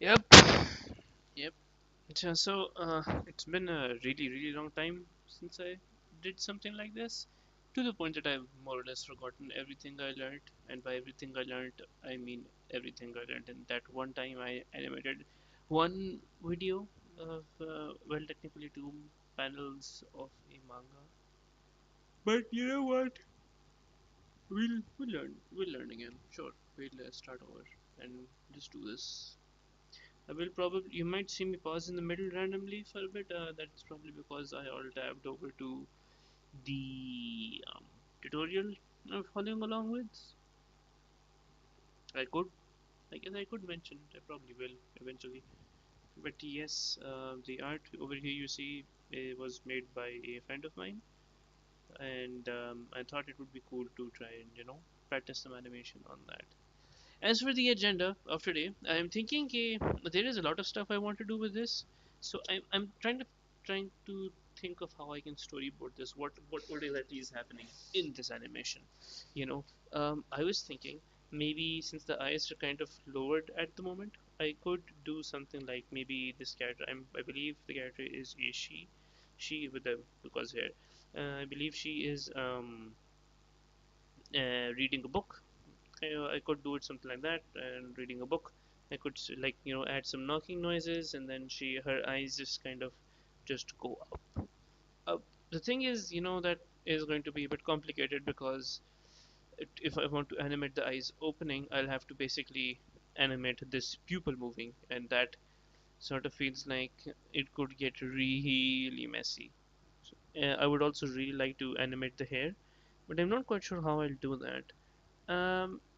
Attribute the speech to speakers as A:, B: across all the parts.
A: Yep. Yep. It's been a really, really long time since I did something like this, to the point that I've more or less forgotten everything I learned. And by everything I learned, I mean everything I learned. And that one time I animated one video of, well, technically two panels of a manga. But you know what? We'll learn again. Sure, we'll start over and just do this. I will probably, you might see me pause in the middle randomly for a bit. That's probably because I all tabbed over to the tutorial I'm following along with. I could, I guess I could mention it. I probably will eventually. But yes, the art over here you see was made by a friend of mine, and I thought it would be cool to try and practice some animation on that. As for the agenda of today, I am thinking there is a lot of stuff I want to do with this. So I'm trying to think of how I can storyboard this. What exactly is happening in this animation? You know, I was thinking maybe since the eyes are kind of lowered at the moment, I could do something like maybe this character. I believe the character is a she with the because here. I believe she is reading a book. I could do it something like that and reading a book. I could like add some knocking noises, and then her eyes just kind of just go up. The thing is, that is going to be a bit complicated because if I want to animate the eyes opening, I'll have to basically animate this pupil moving, and that sort of feels like it could get really messy. I would also really like to animate the hair, but I'm not quite sure how I'll do that.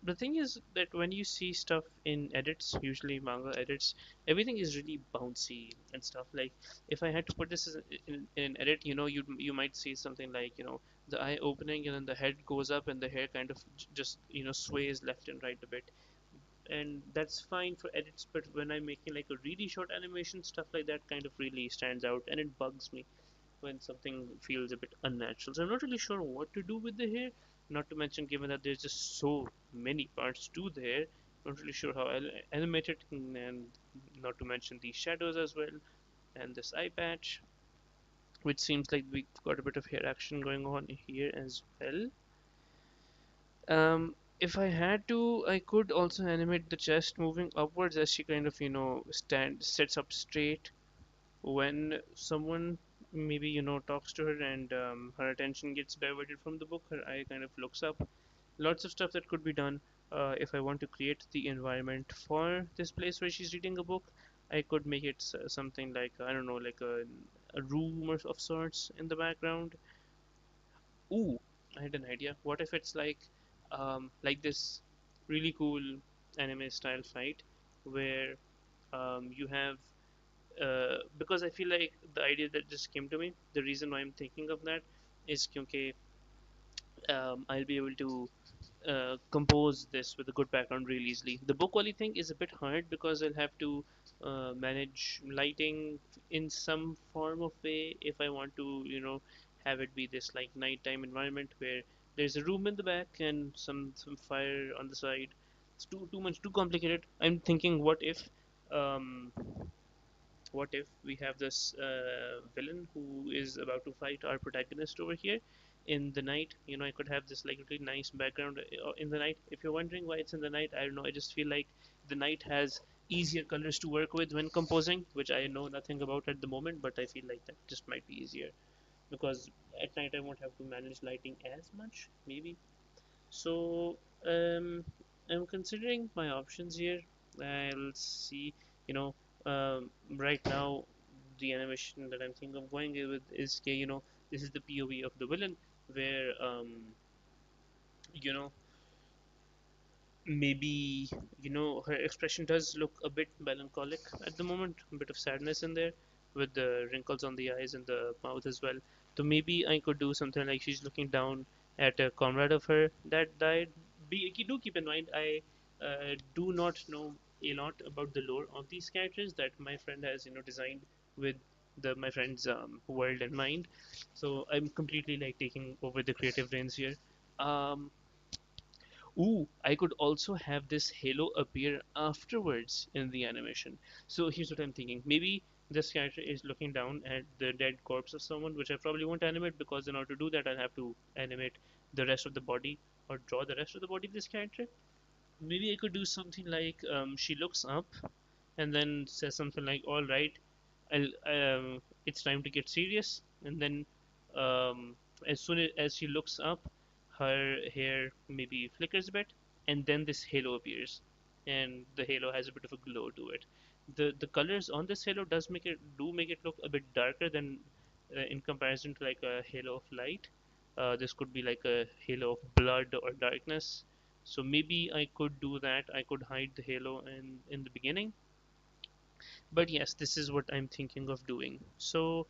A: The thing is that when you see stuff in edits, usually manga edits, everything is really bouncy and stuff. Like if I had to put this in an edit, you might see something like the eye opening and then the head goes up and the hair kind of just sways left and right a bit, and that's fine for edits. But when I'm making like a really short animation, stuff like that kind of really stands out and it bugs me when something feels a bit unnatural. So I'm not really sure what to do with the hair. Not to mention, given that there's just so many parts to the hair, not really sure how I'll animate it, and not to mention the shadows as well, and this eye patch, which seems like we've got a bit of hair action going on here as well. If I had to, I could also animate the chest moving upwards as she kind of, sits up straight when someone maybe talks to her and her attention gets diverted from the book. Her eye kind of looks up. Lots of stuff that could be done. If I want to create the environment for this place where she's reading a book, I could make it something like, I don't know, like a room of sorts in the background. Ooh, I had an idea. What if it's like this really cool anime style fight where you have because I feel like the idea that just came to me, the reason why I'm thinking of that is because I'll be able to compose this with a good background really easily. The book only thing is a bit hard because I'll have to manage lighting in some form of way if I want to, have it be this like nighttime environment where there's a room in the back and some fire on the side. It's too much too complicated. I'm thinking, um, what if we have this villain who is about to fight our protagonist over here in the night? I could have this like really nice background in the night. If you're wondering why it's in the night, I don't know. I just feel like the night has easier colors to work with when composing, which I know nothing about at the moment, but I feel like that just might be easier because at night I won't have to manage lighting as much, maybe. So I'm considering my options here. I'll see. You know, right now the animation that I'm thinking of going with is, this is the POV of the villain, where you know, maybe her expression does look a bit melancholic at the moment, a bit of sadness in there, with the wrinkles on the eyes and the mouth as well. So maybe I could do something like she's looking down at a comrade of her that died. Do keep in mind, I do not know a lot about the lore of these characters that my friend has designed with my friend's world in mind. So I'm completely like taking over the creative reins here. um, Ooh, I could also have this halo appear afterwards in the animation. So here's what I'm thinking. Maybe this character is looking down at the dead corpse of someone, which I probably won't animate because in order to do that, I'll have to animate the rest of the body or draw the rest of the body of this character. Maybe I could do something like she looks up and then says something like, "All right, it's time to get serious." And then, as soon as she looks up, her hair maybe flickers a bit, and then this halo appears, and the halo has a bit of a glow to it. The colors on this halo does make it look a bit darker than in comparison to like a halo of light. This could be like a halo of blood or darkness. So maybe I could do that. I could hide the halo in the beginning, but yes, this is what I'm thinking of doing. So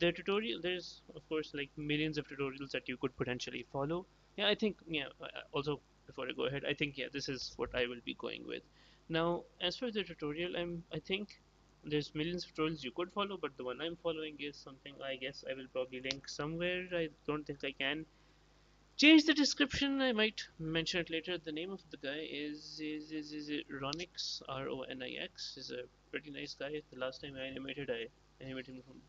A: the tutorial, there's of course like millions of tutorials that you could potentially follow. Yeah, I think, yeah, also before I go ahead, I think, yeah, this is what I will be going with. Now as for the tutorial, I think there's millions of tutorials you could follow, but the one I'm following is something I guess I will probably link somewhere. I don't think I can change the description. I might mention it later. The name of the guy is it Ronix, Ronix. Is a pretty nice guy. The last time I animated him from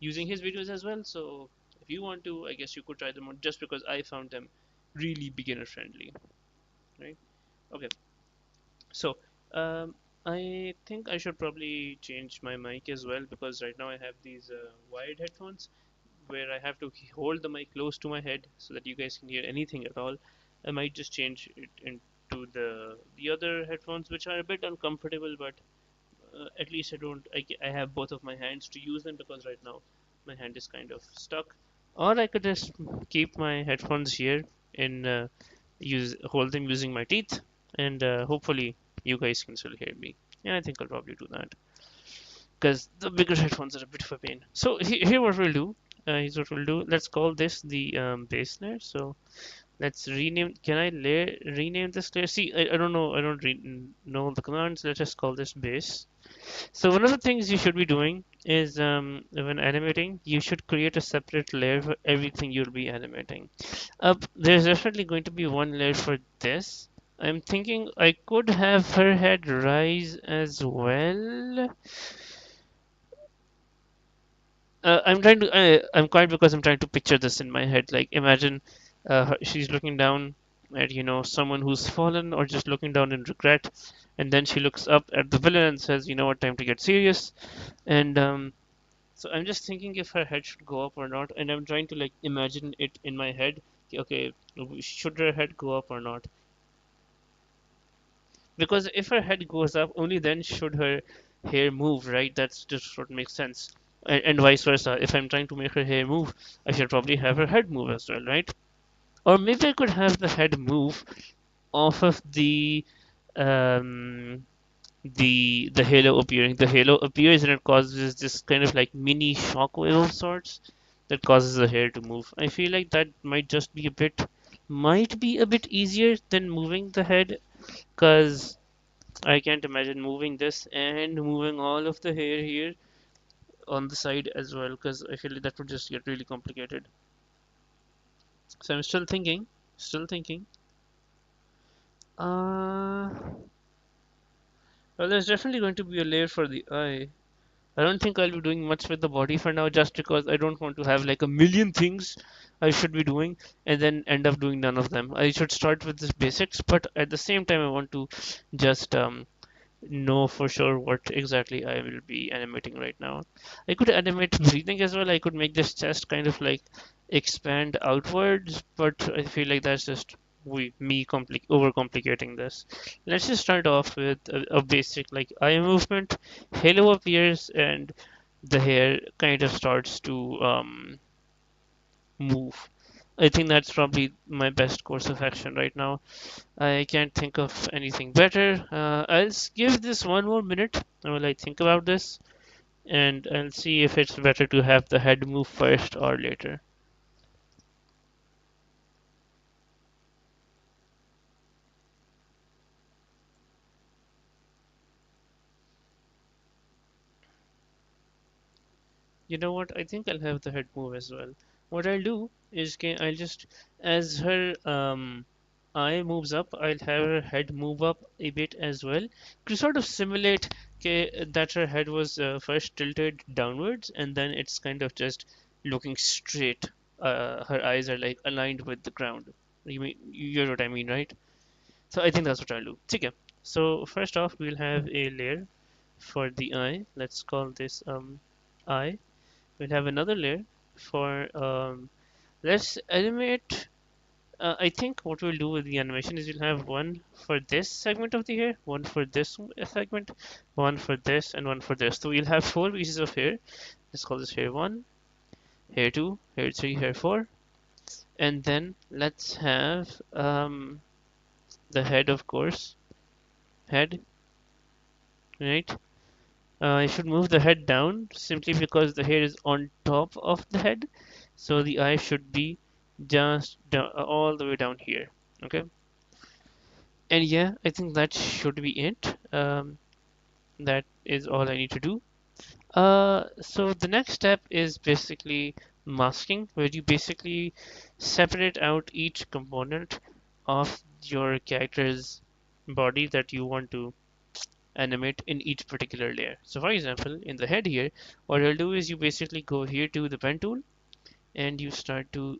A: using his videos as well. So if you want to, I guess you could try them out just because I found them really beginner friendly, right? Okay, so um, I think I should probably change my mic as well because right now I have these wired headphones where I have to hold the mic close to my head so that you guys can hear anything at all. I might just change it into the other headphones, which are a bit uncomfortable, but at least I have both of my hands to use them because right now my hand is kind of stuck. Or I could just keep my headphones here and use hold them using my teeth, and hopefully you guys can still hear me. Yeah, I think I'll probably do that because the bigger headphones are a bit of a pain. So here what we'll do. Here's what we'll do. Let's call this the base layer. So let's rename. Can I rename this layer? See, I don't know. I don't know the commands. Let's just call this base. So one of the things you should be doing is when animating, you should create a separate layer for everything you'll be animating. There's definitely going to be one layer for this. I'm thinking I could have her head rise as well. I'm quiet because I'm trying to picture this in my head. Like, imagine she's looking down at, someone who's fallen or just looking down in regret. And then she looks up at the villain and says, you know what, time to get serious. And so I'm just thinking if her head should go up or not. And I'm trying to, like, imagine it in my head. Okay, should her head go up or not? Because if her head goes up, only then should her hair move, right? That's just what makes sense. And vice versa. If I'm trying to make her hair move, I should probably have her head move as well, right? Or maybe I could have the head move off of um, the halo appearing. The halo appears and it causes this kind of like mini shockwave of sorts that causes the hair to move. I feel like that might be a bit easier than moving the head, because I can't imagine moving this and moving all of the hair here on the side as well, because I feel like that would just get really complicated. So I'm still thinking. Uh, well, there's definitely going to be a layer for the eye. I don't think I'll be doing much with the body for now, just because I don't want to have like a million things I should be doing and then end up doing none of them. I should start with the basics, but at the same time, I want to just know for sure what exactly I will be animating right now. I could animate breathing as well. I could make this chest kind of like expand outwards, but I feel like that's just me overcomplicating this. Let's just start off with a basic like eye movement. Halo appears and the hair kind of starts to move. I think that's probably my best course of action right now. I can't think of anything better. I'll give this one more minute while I think about this, and I'll see if it's better to have the head move first or later. You know what? I think I'll have the head move as well. What I'll do is I'll just as her eye moves up, I'll have her head move up a bit as well to sort of simulate that her head was first tilted downwards and then it's kind of just looking straight. Her eyes are like aligned with the ground. You know what I mean, right? So I think that's what I'll do. Okay. So first off, we'll have a layer for the eye. Let's call this eye. We'll have another layer for let's animate. I think what we'll do with the animation is we'll have one for this segment of the hair, one for this segment, one for this, and one for this. So we'll have four pieces of hair. Let's call this hair 1, hair 2, hair 3, hair 4. And then let's have the head, of course. Head, right? I should move the head down simply because the hair is on top of the head. So the eye should be just down, all the way down here. Okay. And yeah, I think that should be it. That is all I need to do. So the next step is basically masking, where you basically separate out each component of your character's body that you want to animate in each particular layer. So for example, in the head here, what you'll do is you basically go here to the pen tool and you start to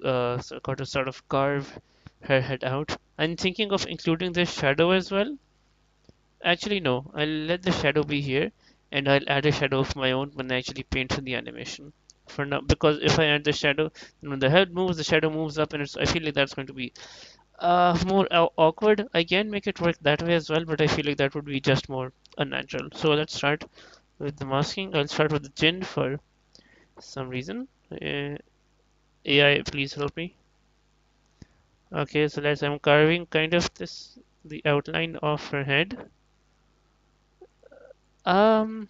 A: sort of carve her head out. I'm thinking of including the shadow as well. Actually, no, I'll let the shadow be here and I'll add a shadow of my own when I actually paint the animation. For now, because if I add the shadow, when the head moves, the shadow moves up, and I feel like that's going to be more awkward. I can make it work that way as well, but I feel like that would be just more unnatural. So let's start with the masking. I'll start with the chin for some reason. AI, please help me. Okay, so I'm carving kind of the outline of her head. Um,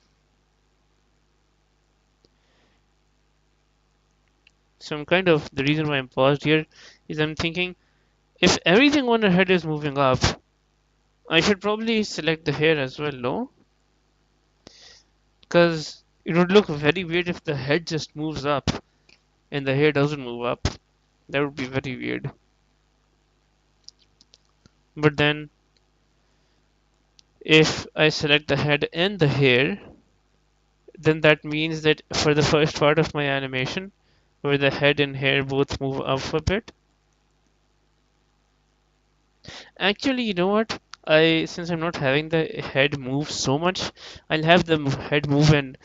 A: so I'm kind of the reason why I'm paused here is I'm thinking if everything on her head is moving up, I should probably select the hair as well, no? Because it would look very weird if the head just moves up and the hair doesn't move up. That would be very weird. But then if I select the head and the hair, then that means that for the first part of my animation, where the head and hair both move up a bit, actually, you know what? Since I'm not having the head move so much, I'll have the head move and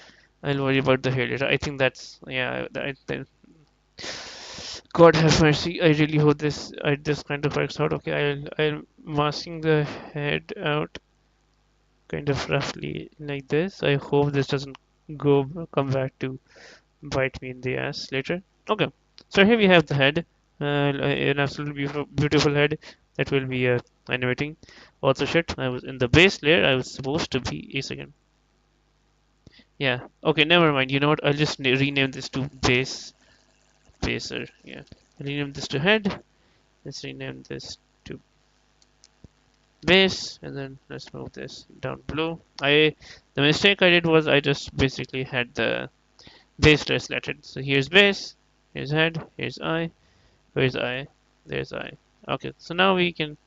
A: I'll worry about the hair later. I think that's yeah. God have mercy. I really hope this kind of works out. Okay, I'm masking the head out kind of roughly like this. I hope this doesn't come back to bite me in the ass later. Okay, so here we have the head, an absolutely beautiful head that will be animating. Also, shit, I was in the base layer. I was supposed to be a second. Yeah. Okay, never mind. You know what? I'll just rename this to baser. Yeah. Rename this to head. Let's rename this to base, and then let's move this down below. The mistake I did was I just basically had the base layer selected. So here's head, here's eye, where's eye, there's eye. Okay, so now we can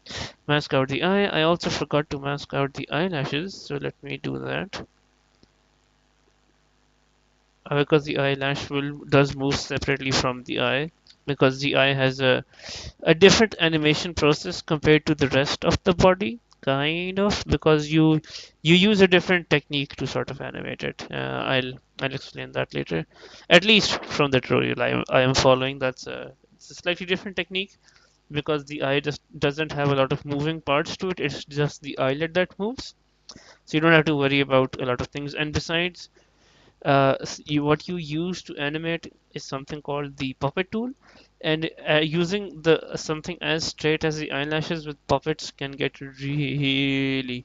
A: mask out the eye. I also forgot to mask out the eyelashes, so let me do that. Because the eyelash does move separately from the eye, because the eye has a different animation process compared to the rest of the body, kind of, because you use a different technique to sort of animate it. I'll explain that later. At least from the tutorial I am following, it's a slightly different technique because the eye just doesn't have a lot of moving parts to it. It's just the eyelid that moves, so you don't have to worry about a lot of things. And besides, what you use to animate is something called the puppet tool, and using the something as straight as the eyelashes with puppets can get really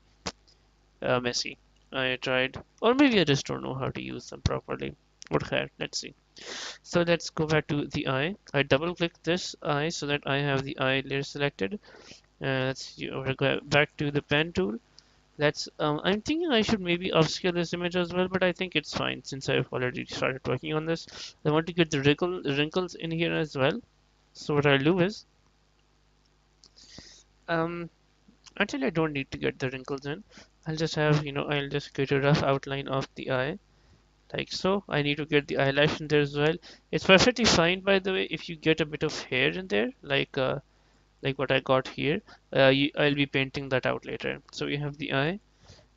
A: messy. I tried, or maybe I just don't know how to use them properly. Okay, let's see. So let's go back to the eye. I double click this eye so that I have the eye layer selected. Let's go back to the pen tool. I'm thinking I should maybe upscale this image as well, but I think it's fine since I've already started working on this. I want to get the wrinkles in here as well. So what I'll do is Um, Actually, I don't need to get the wrinkles in. I'll just have, I'll just get a rough outline of the eye, like so. I need to get the eyelash in there as well. It's perfectly fine, by the way, if you get a bit of hair in there, like what I got here. I'll be painting that out later. So we have the eye.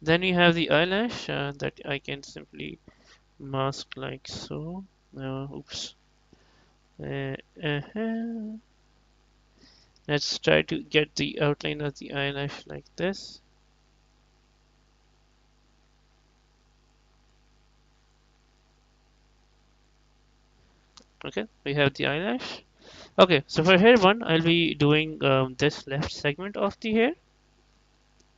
A: Then we have the eyelash that I can simply mask like so. Oops. Uh-huh. Let's try to get the outline of the eyelash like this. Okay, we have the eyelash. Okay, so for hair one, I'll be doing this left segment of the hair.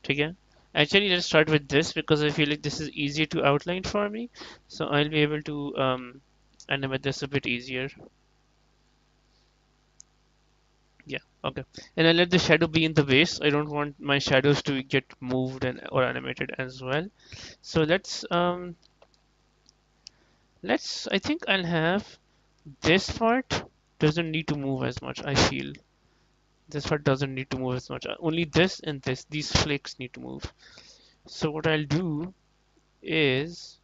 A: Okay. Actually, let's start with this because I feel like this is easier to outline for me. So I'll be able to animate this a bit easier. Yeah, okay. And I let the shadow be in the base. I don't want my shadows to get moved and or animated as well. So let's I think I'll have this part doesn't need to move as much, I feel. This part doesn't need to move as much. Only this and this, these flakes need to move. So what I'll do is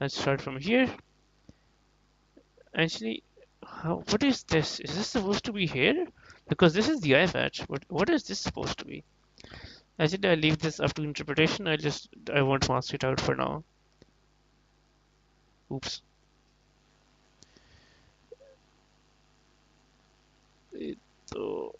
A: let's start from here. Actually, what is this? Is this supposed to be here? Because this is the eye patch. What is this supposed to be? Actually, I leave this up to interpretation. I won't mask it out for now. Oops. So,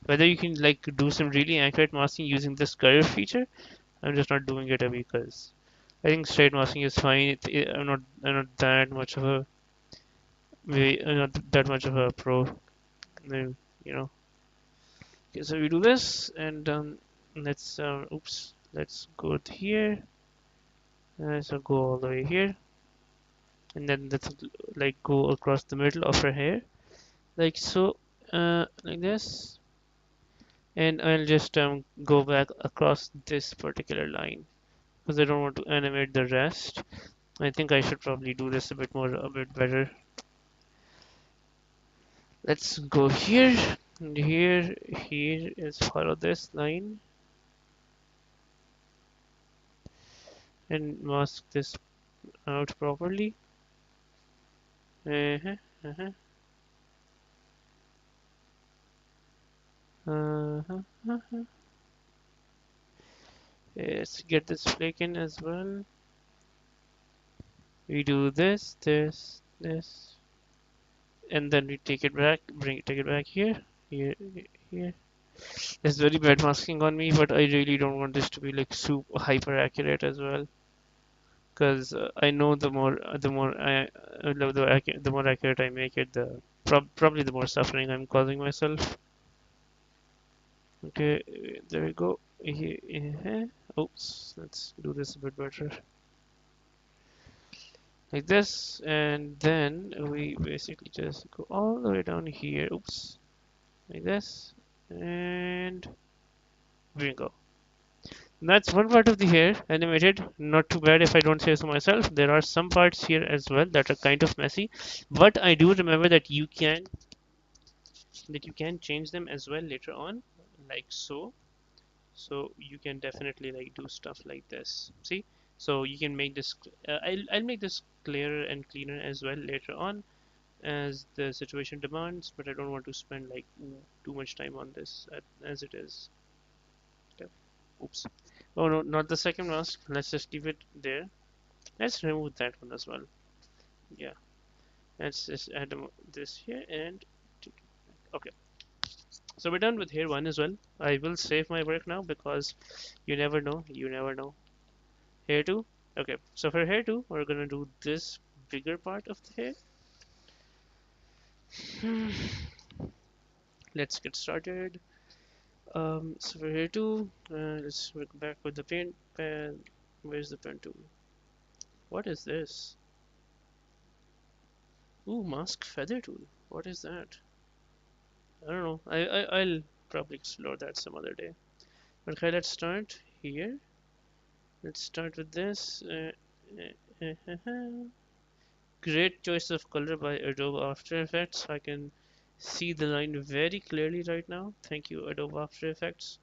A: whether you can like do some really accurate masking using this curve feature, I'm just not doing it because I think straight masking is fine. I'm not that much of a maybe I'm not that much of a pro. You know. Okay, so we do this and let's go here. So go all the way here, and then let's like go across the middle of her hair, like so, like this, and I'll just go back across this particular line because I don't want to animate the rest. I think I should probably do this a bit better. Let's go here, and here is follow this line and mask this out properly. Uh-huh, uh-huh, uh-huh, uh-huh. Let's get this flake in as well. We do this, and then we take it back, take it back here, here, here. It's very bad masking on me, but I really don't want this to be like super hyper accurate as well, because I know the more accurate I make it, the probably the more suffering I'm causing myself. Okay, there we go. Here, oops, let's do this a bit better. Like this, and then we basically just go all the way down here. Oops, like this, and bingo. That's one part of the hair animated. Not too bad if I don't say so myself. There are some parts here as well that are kind of messy, but I do remember that you can change them as well later on, like so. So you can definitely like do stuff like this. See, so you can make this. I'll make this clearer and cleaner as well later on as the situation demands, but I don't want to spend like too much time on this as it is. Okay. Oops. Oh no, not the second mask. Let's just leave it there. Let's remove that one as well. Yeah. Let's just add this here and okay. So we're done with hair one as well. I will save my work now because you never know. You never know. Hair two. Okay. So for hair two, we're gonna do this bigger part of the hair. Let's get started. So for hair two, let's look back with the paint pen. Where's the pen tool? What is this? Ooh, mask feather tool. What is that? I don't know. I'll probably explore that some other day. But okay, let's start here. Let's start with this. Great choice of color by Adobe After Effects. I can see the line very clearly right now. Thank you, Adobe After Effects.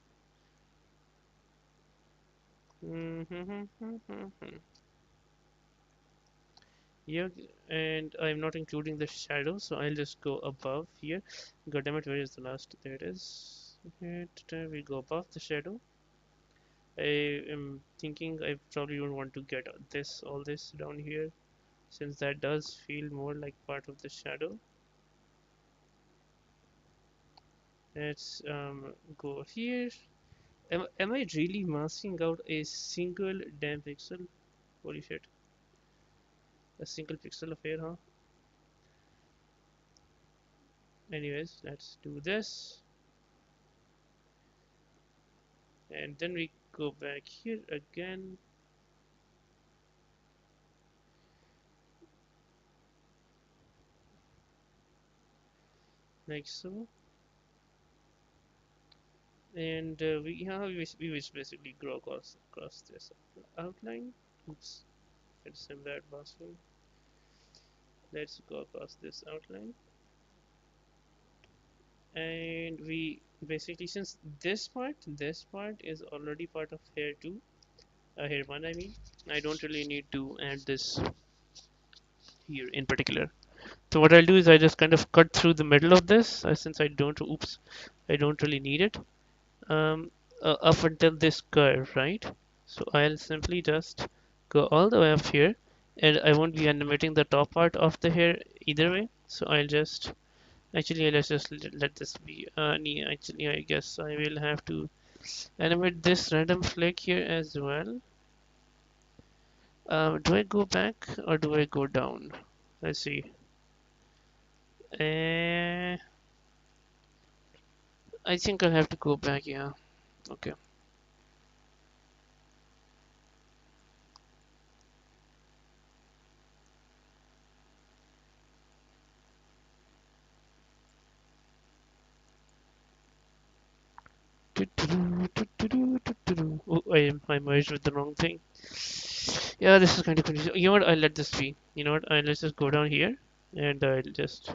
A: Yeah, and I'm not including the shadow, so I'll just go above here. God damn it, where is the last? There it is. Here, we go above the shadow. I am thinking I probably don't want to get all this down here, since that does feel more like part of the shadow. Let's go here. Am I really masking out a single damn pixel? Holy shit. A single pixel of hair, huh? Anyways, let's do this. And then we go back here again. Like so. And we just basically grow across this outline. Oops, it's some bad masking. Let's go across this outline. And we basically, since this part is already part of hair 2, hair 1 I mean, I don't really need to add this here in particular. So what I'll do is I just kind of cut through the middle of this, since I don't really need it, um, up until this curve, right? So I'll simply just go all the way up here, and I won't be animating the top part of the hair either way. So I'll just actually let's just let this be. Actually, I guess I will have to animate this random flake here as well. Do I go back or do I go down? Let's see. Uh, I think I'll have to go back. Yeah. Okay. Oh, I merged with the wrong thing. Yeah, this is kind of confusing. You know what? I'll let this be. You know what? Let's just go down here and I'll just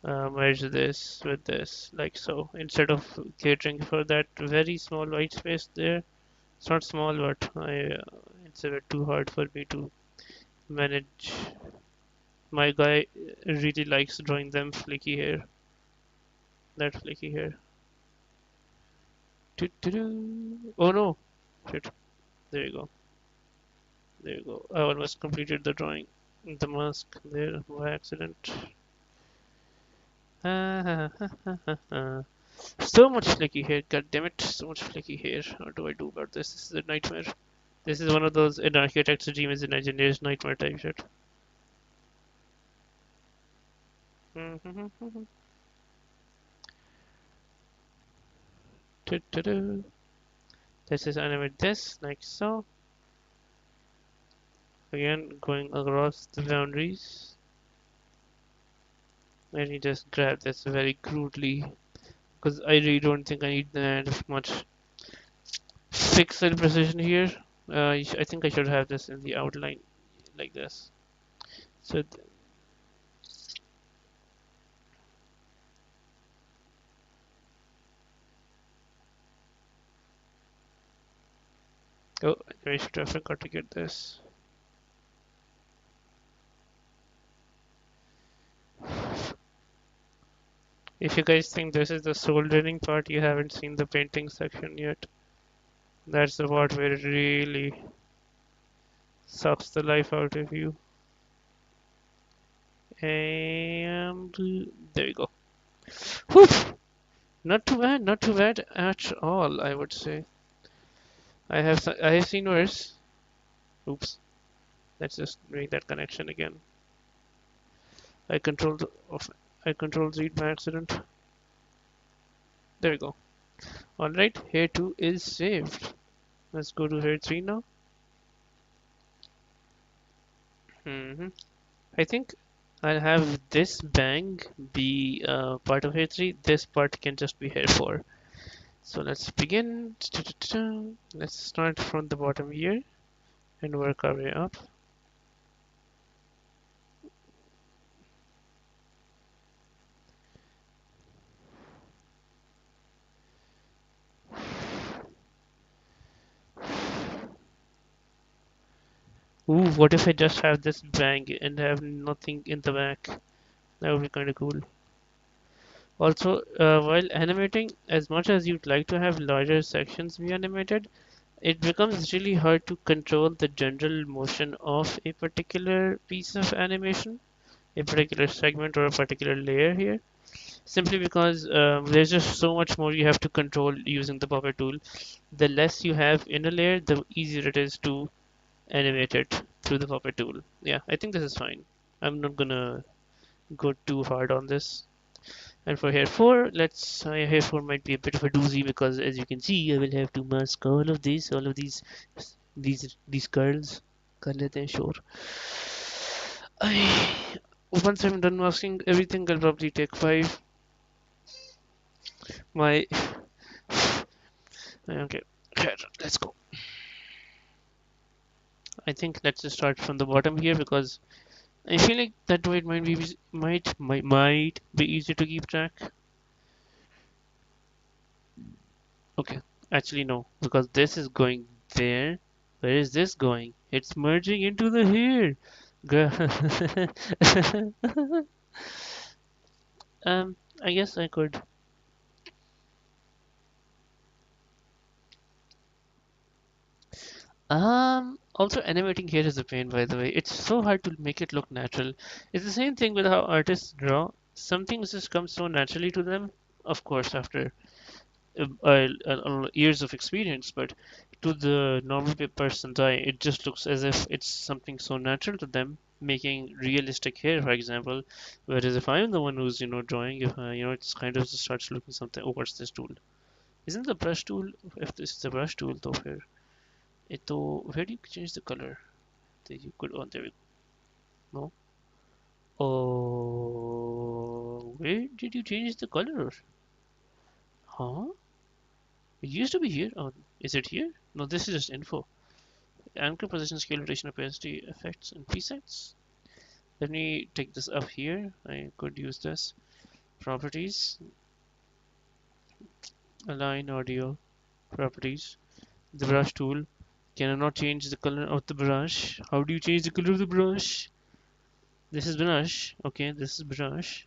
A: merge this with this, like so. Instead of catering for that very small white space there, it's not small, but it's a bit too hard for me to manage. My guy really likes drawing them flaky hair. That flaky hair. Oh no! Shit. There you go. There you go. I almost completed the drawing. The mask there by accident. So much flaky hair, god damn it, so much flaky hair. What do I do about this? This is a nightmare. This is one of those an architect's dream is an engineer's nightmare type shit. Let's just animate this like so. Again, going across the boundaries. Let me just grab this very crudely because I really don't think I need that much pixel precision here. I think I should have this in the outline like this. So, oh, I should have forgot to get this. If you guys think this is the soldering part, you haven't seen the painting section yet. That's the part where it really sucks the life out of you. And there you go. Whew! Not too bad at all, I would say. I have seen worse. Oops. Let's just make that connection again. I controlled off. I controlled read by accident. There we go. All right, here 2 is saved. Let's go to here 3 now. I think I'll have this bang be part of here 3. This part can just be here 4. So let's begin. Let's start from the bottom here and work our way up. Ooh, what if I just have this bang and have nothing in the back? That would be kind of cool. Also, while animating, as much as you'd like to have larger sections be animated, it becomes really hard to control the general motion of a particular piece of animation, a particular segment or a particular layer here, simply because there's just so much more you have to control using the puppet tool. The less you have in a layer, the easier it is to animate it through the puppet tool. Yeah, I think this is fine. I'm not gonna go too hard on this. And for hair 4, hair 4 might be a bit of a doozy because as you can see, I will have to mask all of these curls. कर लेते हैं sure. I, once I'm done masking everything, I'll probably take 5. My okay, let's go. I think let's just start from the bottom here because I feel like that way it might be easier to keep track. Okay, actually no, because this is going there. Where is this going? It's merging into the here. I guess I could. Also animating here is a pain, by the way. It's so hard to make it look natural. It's the same thing with how artists draw. Some things just come so naturally to them, of course, after years of experience, but to the normal person's eye, it just looks as if it's something so natural to them, making realistic hair, for example. Whereas if I'm the one who's drawing, if it's kind of just starts looking something. Oh, what's this tool? Isn't the brush tool? If this is the brush tool, though, here, where do you change the color? There you could. Oh, there we go. No. Oh, where did you change the color? Huh? It used to be here. Oh, is it here? No, this is just info. Anchor position, scale, rotation, opacity, effects, and presets. Let me take this up here. I could use this. Properties, align audio, properties. The brush tool. Can I not change the color of the brush? How do you change the color of the brush? This is brush. Okay, this is brush.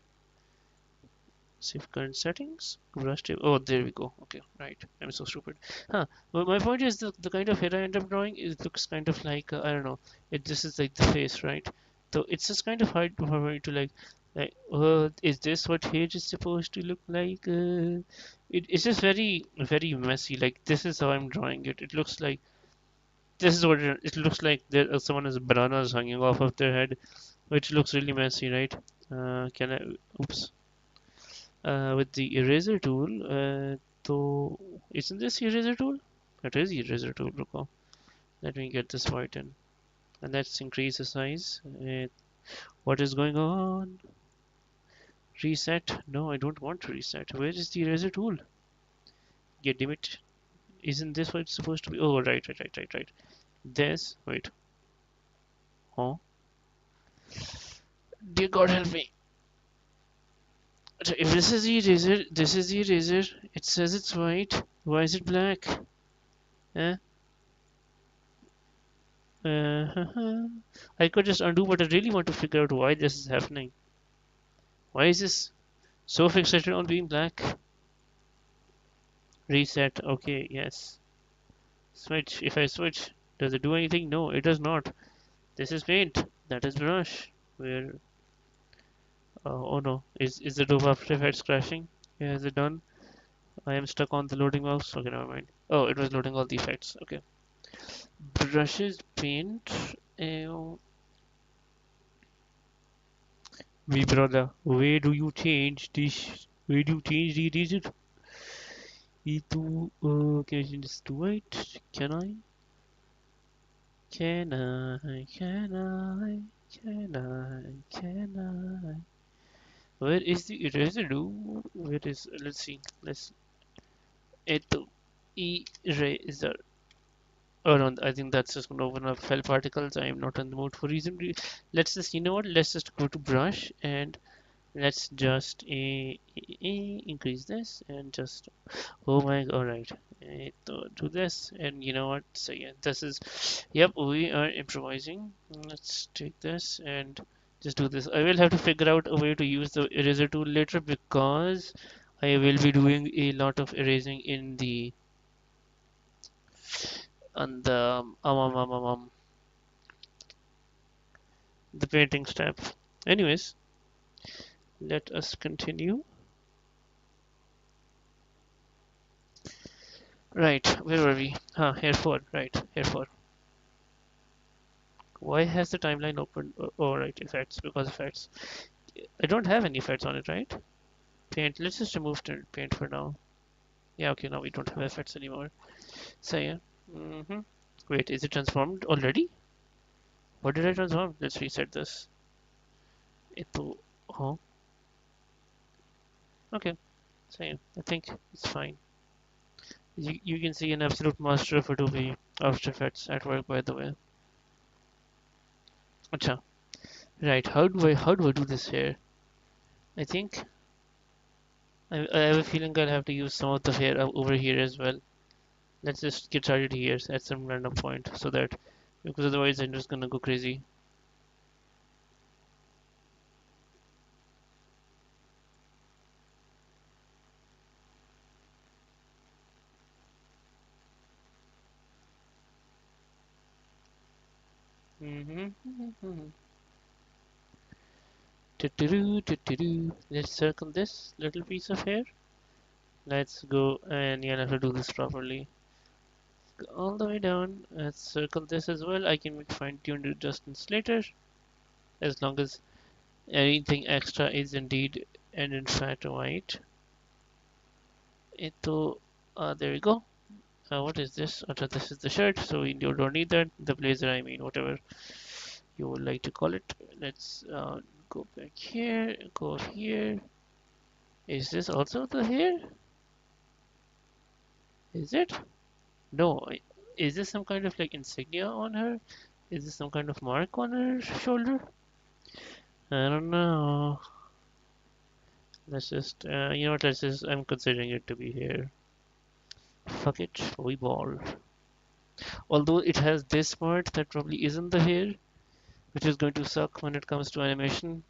A: Save current settings. Brush table. Oh, there we go. Okay, right. I'm so stupid. Huh. Well, my point is the kind of hair I end up drawing, it looks kind of like I don't know. This is like the face, right? So it's just kind of hard for me to is this what hair is supposed to look like? It's just very messy. Like this is how I'm drawing it. It looks like this is what it looks like. There someone has bananas hanging off of their head, which looks really messy, right? Can I? Oops. With the eraser tool. So isn't this eraser tool? It is eraser tool. Recall. Let me get this white in, and let's increase the size. What is going on? Reset? No, I don't want to reset. Where is the eraser tool? Get damn it! Isn't this what it's supposed to be? Oh, right. This. Wait. Huh? Dear God, help me! So if this is the eraser, this is the eraser. It says it's white. Why is it black? Eh? I could just undo, but I really want to figure out why this is happening. Why is this so fixated on being black? Reset. Okay, yes. Switch. If I switch, does it do anything? No, it does not. This is paint. That is brush. Where? Oh no. Is the Adobe After Effects crashing? Yeah, is it done? I am stuck on the loading mouse. Okay, never mind. Oh, it was loading all the effects. Okay. Brushes, paint. Uh, Me brother, where do you change this? Where do you change the digit? Can I change this to white? Can I? Can I? Can I? Can I? Can I? Where is the eraser do? Where is? Let's see. Let's. Eto. Eraser. Oh no, I think that's just gonna open up fell particles. I am not in the mood for reason. Let's just, you know what? Let's just go to brush and let's just increase this and just, oh my, all right. To do this, and you know what? So yeah, this is, yep, we are improvising. Let's take this and just do this. I will have to figure out a way to use the eraser tool later because I will be doing a lot of erasing in the on the painting step. Anyways, let us continue. Right, where were we? Here for right here for. Why has the timeline opened? Oh, right, effects because effects. I don't have any effects on it, right? Paint. Let's just remove the paint for now. Yeah, okay, now we don't have effects anymore. So yeah. hmm Wait, is it transformed already? What did I transform? Let's reset this. Ito. Oh, okay. So yeah, I think it's fine. You can see an absolute master of Adobe After Effects at work, by the way. Acha. Right. How do I do this here? I think I have a feeling I'll have to use some of the hair over here as well. Let's just get started here at some random point so that because otherwise I'm just gonna go crazy. Mm-hmm. Let's circle this little piece of hair. Let's go and you'll have to do this properly. Go all the way down. Let's circle this as well. I can fine tune adjustments later as long as anything extra is indeed and in fact white. Ito, there we go. What is this? This is the shirt, so you don't need that. The blazer, I mean, whatever you would like to call it. Let's go back here, go here. Is this also the hair? Is it? No. Is this some kind of like insignia on her? Is this some kind of mark on her shoulder? I don't know. Let's just, you know what? Let's just. I'm considering it to be here. Fuck it, we ball. Although it has this part that probably isn't the hair, which is going to suck when it comes to animation.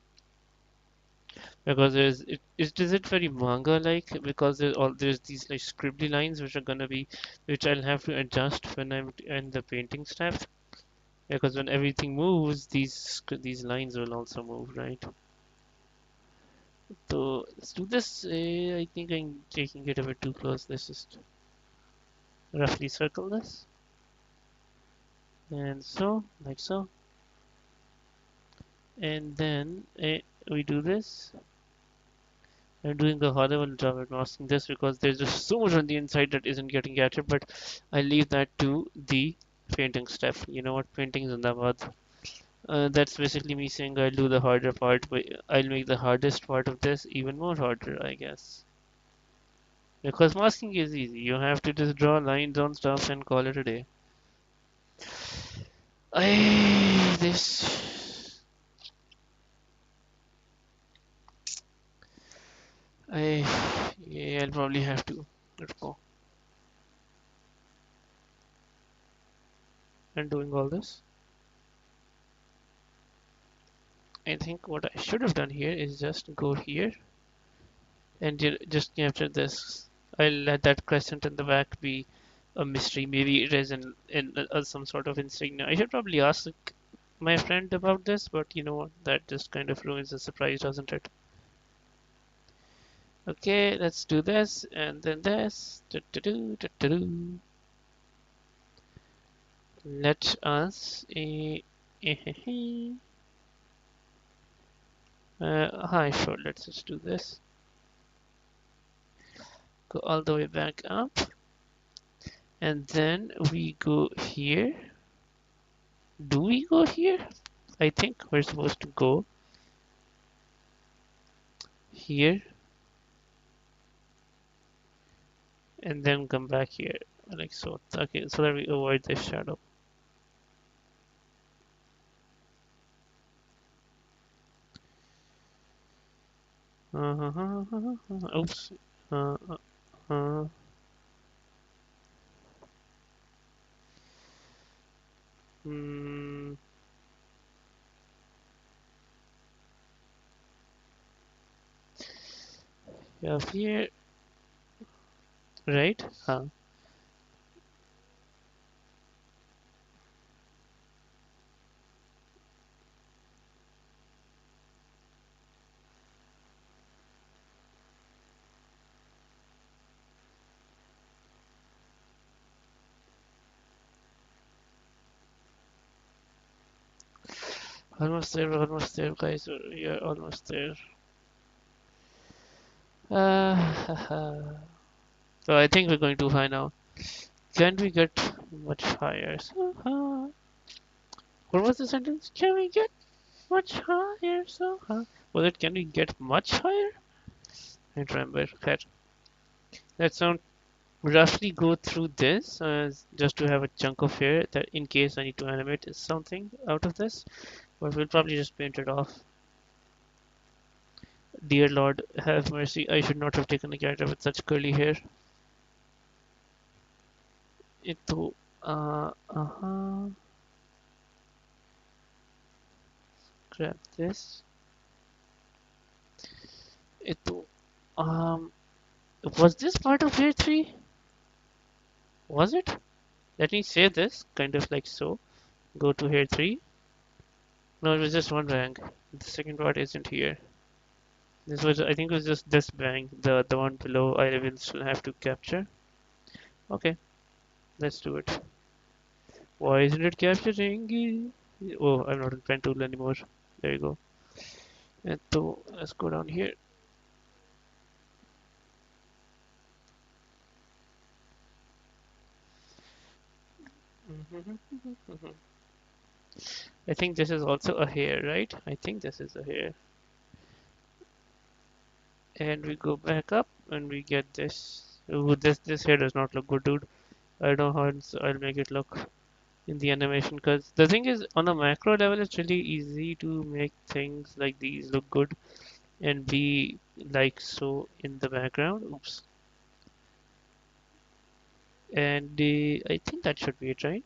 A: Because is it very manga like because there's these like scribbly lines which are gonna be which I'll have to adjust when I'm in the painting step because when everything moves these lines will also move, right? So let's do this. I think I'm taking it a bit too close. Let's just roughly circle this and so like so, and then we do this. I'm doing a horrible job at masking this because there's just so much on the inside that isn't getting captured, but I leave that to the painting step. You know what? Painting is in the mud. That's basically me saying I'll do the harder part, but I'll make the hardest part of this even more harder, I guess. Because masking is easy. You have to just draw lines on stuff and call it a day. This. I. Yeah, I'll probably have to. Let's go. And doing all this. I think what I should have done here is just go here and just capture this. I'll let that crescent in the back be a mystery. Maybe it is in some sort of insignia. I should probably ask my friend about this, but you know what? That just kind of ruins the surprise, doesn't it? Okay, let's do this and then this. Let us. Hi, sure. Let's just do this. Go all the way back up, and then we go here. Do we go here? I think we're supposed to go here and then come back here like so. Okay, so that we avoid this shadow. Oops. Uh, uh, Hmm. Yeah, here, right? Almost there, guys. You're almost there. So I think we're going too high now. Can we get much higher? Somehow. What was the sentence? Can we get much higher somehow? Was it can we get much higher? I don't remember that. That sound roughly go through this just to have a chunk of hair that in case I need to animate something out of this. But we'll probably just paint it off. Dear Lord, have mercy. I should not have taken a character with such curly hair. Ito, grab this. Ito, um, was this part of layer 3? Was it? Let me save this, kind of like so. Go to here 3. No, it was just one bang. The second part isn't here. This was, I think it was just this bang. The one below I will still have to capture. Okay, let's do it. Why isn't it capturing? Oh, I'm not in pen tool anymore. There you go. And so let's go down here. I think this is also a hair, right? I think this is a hair. And we go back up and we get this. Ooh, this hair does not look good, dude. I don't know how I'll make it look in the animation because the thing is on a macro level it's really easy to make things like these look good and be like so in the background. Oops. And I think that should be it, right?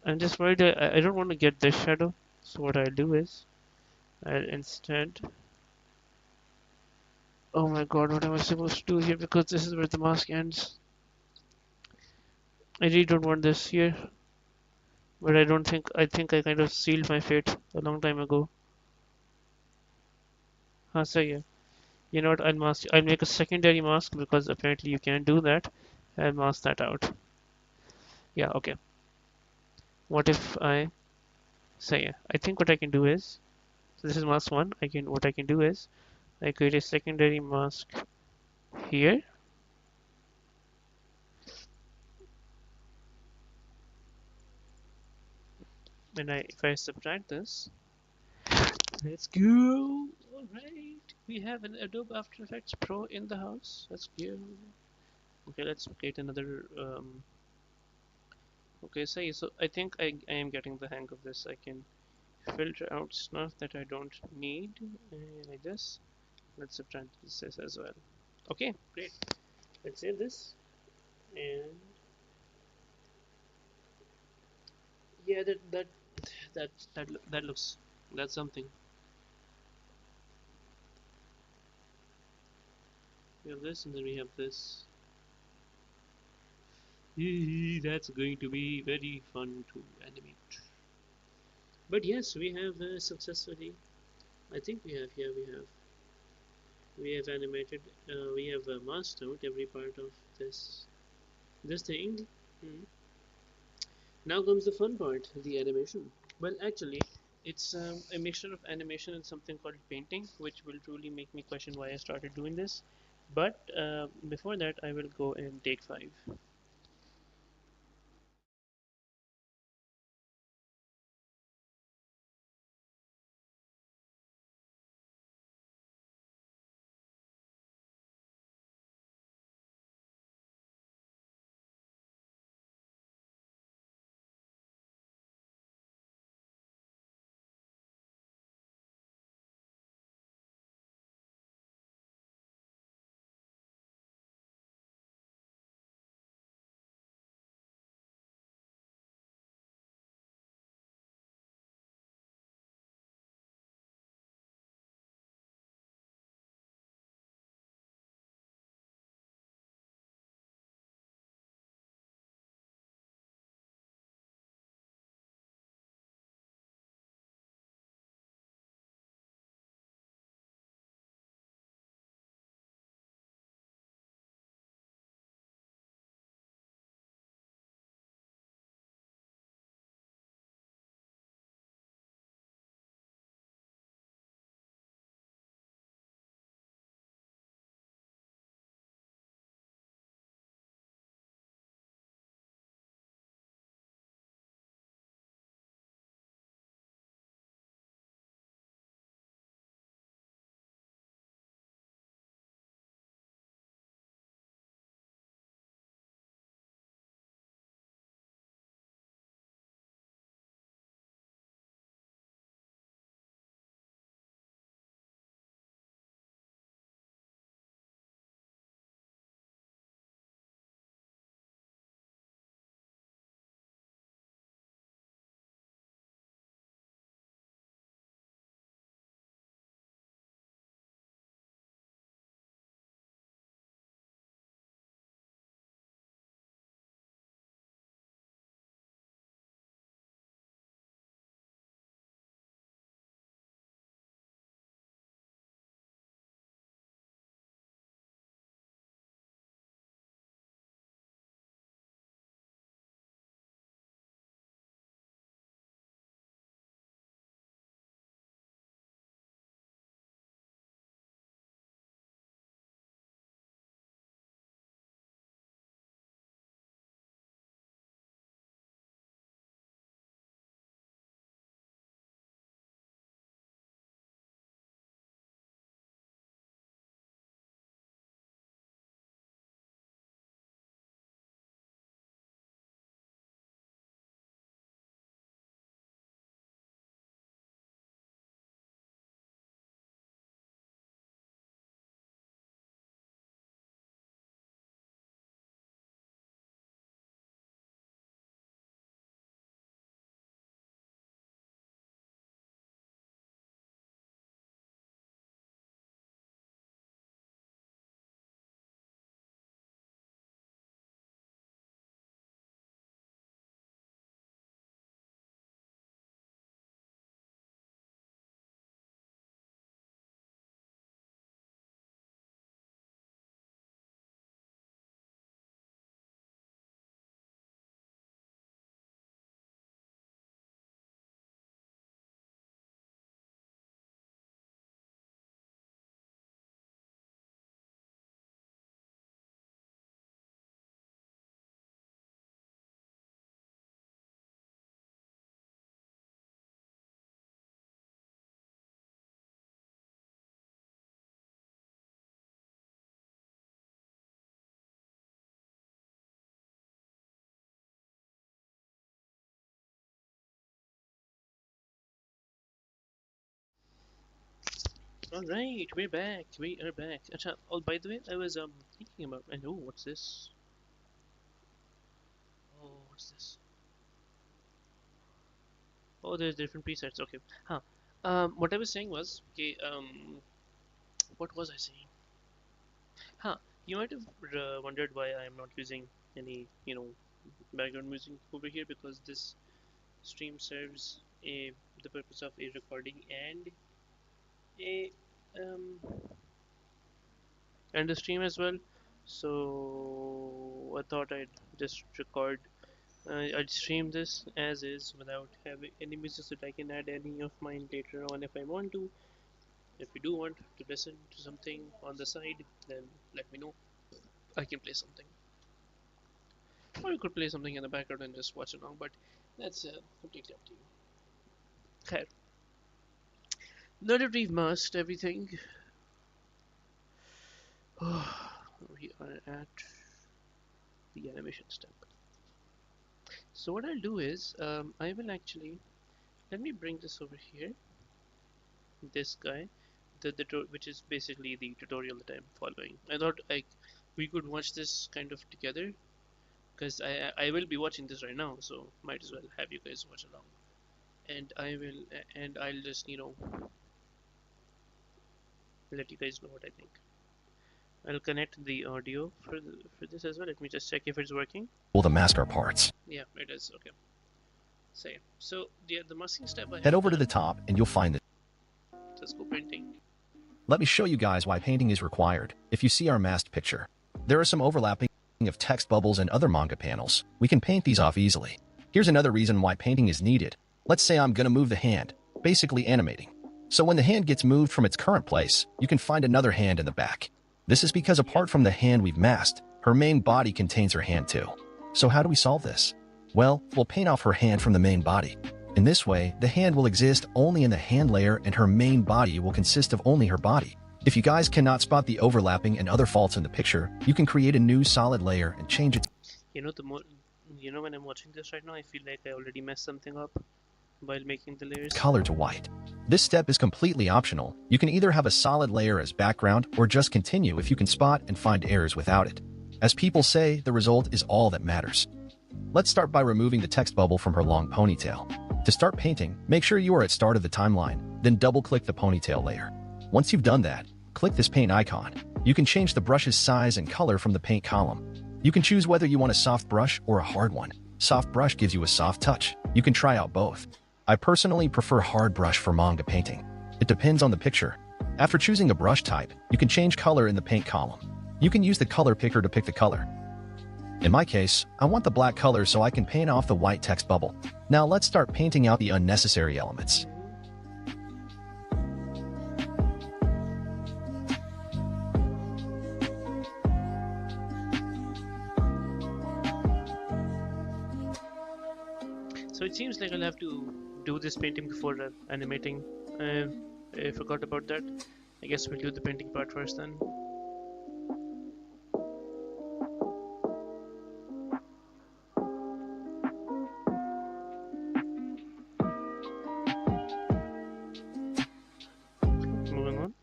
A: I'm just worried I don't want to get this shadow. So what I'll do is I'll instead. Oh my god, what am I supposed to do here? Because this is where the mask ends. I really don't want this here, but I don't think I think I kind of sealed my fate a long time ago. So yeah, you know what? I'll make a secondary mask because apparently you can't do that. I'll mask that out. Yeah, okay. What if I say yeah? I think what I can do is so this is mask one. I can what I can do is I create a secondary mask here, and if I subtract this, let's go. All right, we have an Adobe After Effects Pro in the house. Let's go. Okay, let's create another. Okay, so I think I am getting the hang of this. I can filter out stuff that I don't need like this. Let's subtract this as well. Okay, great. Let's save this and yeah, that looks that's something. We have this and then we have this. That's going to be very fun to animate. But yes, we have successfully. I think we have here. We have animated. We have masked out every part of this thing. Hmm. Now comes the fun part, the animation. Well, actually, it's a mixture of animation and something called painting, which will truly make me question why I started doing this. But before that, I will go and take 5. All right, we're back. We are back. Acha, oh, by the way, I was thinking about. I know what's this. Oh, what's this? Oh, there's different presets. Okay. Huh. What I was saying was, okay. What was I saying? Huh. You might have wondered why I am not using any, background music over here because this stream serves the purpose of a recording a um and the stream as well. So I thought I'd just record. I'd stream this as is without having any music so that I can add any of mine later on if I want to. If you do want to listen to something on the side, then let me know. I can play something, or you could play something in the background and just watch along. But that's completely up to you. Okay. Now that we've masked everything, we are at the animation step. So what I'll do is, I will actually let me bring this over here. This guy, which is basically the tutorial that I'm following. I thought we could watch this kind of together because I will be watching this right now, so might as well have you guys watch along. And I'll just let you guys know what I think. I'll connect the audio for this as well. Let me just check if it's working.
B: To mask our parts.
A: Yeah, it is. Okay. Same. So the masking step I
B: Head
A: have
B: over to
A: done.
B: the top and you'll find it.
A: Let's go painting.
B: Let me show you guys why painting is required. If you see our masked picture, there are some overlapping of text bubbles and other manga panels. We can paint these off easily. Here's another reason why painting is needed. Let's say I'm gonna move the hand, basically animating. So when the hand gets moved from its current place, you can find another hand in the back. This is because apart from the hand we've masked, her main body contains her hand too. So how do we solve this? Well, we'll paint off her hand from the main body. In this way, the hand will exist only in the hand layer and her main body will consist of only her body. If you guys cannot spot the overlapping and other faults in the picture, you can create a new solid layer and change it.
A: You know, when I'm watching this right now, I feel like I already messed something up while making the layers.
B: Color to white. This step is completely optional. You can either have a solid layer as background or just continue if you can spot and find errors without it. As people say, the result is all that matters. Let's start by removing the text bubble from her long ponytail. To start painting, make sure you are at start of the timeline, then double-click the ponytail layer. Once you've done that, click this paint icon. You can change the brush's size and color from the paint column. You can choose whether you want a soft brush or a hard one. Soft brush gives you a soft touch. You can try out both. I personally prefer hard brush for manga painting. It depends on the picture. After choosing a brush type, you can change color in the paint column. You can use the color picker to pick the color. In my case, I want the black color so I can paint off the white text bubble. Now let's start painting out the unnecessary elements.
A: So it seems like I'll have to do this painting before animating. I forgot about that. I guess we'll do the painting part first then. Moving on.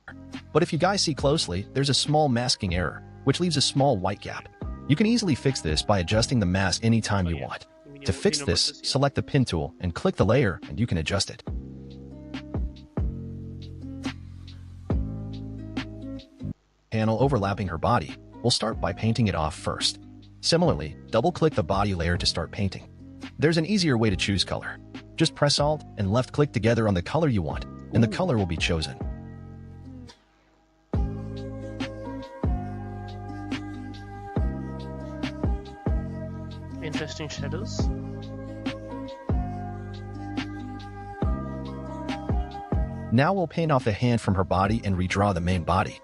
B: But if you guys see closely, there's a small masking error, which leaves a small white gap. You can easily fix this by adjusting the mask anytime you want. To fix this, select the pen tool and click the layer and you can adjust it. Panel overlapping her body. We'll start by painting it off first. Similarly, double-click the body layer to start painting. There's an easier way to choose color. Just press Alt and left-click together on the color you want, and the color will be chosen.
A: Interesting shadows.
B: Now we'll paint off the hand from her body and redraw the main body.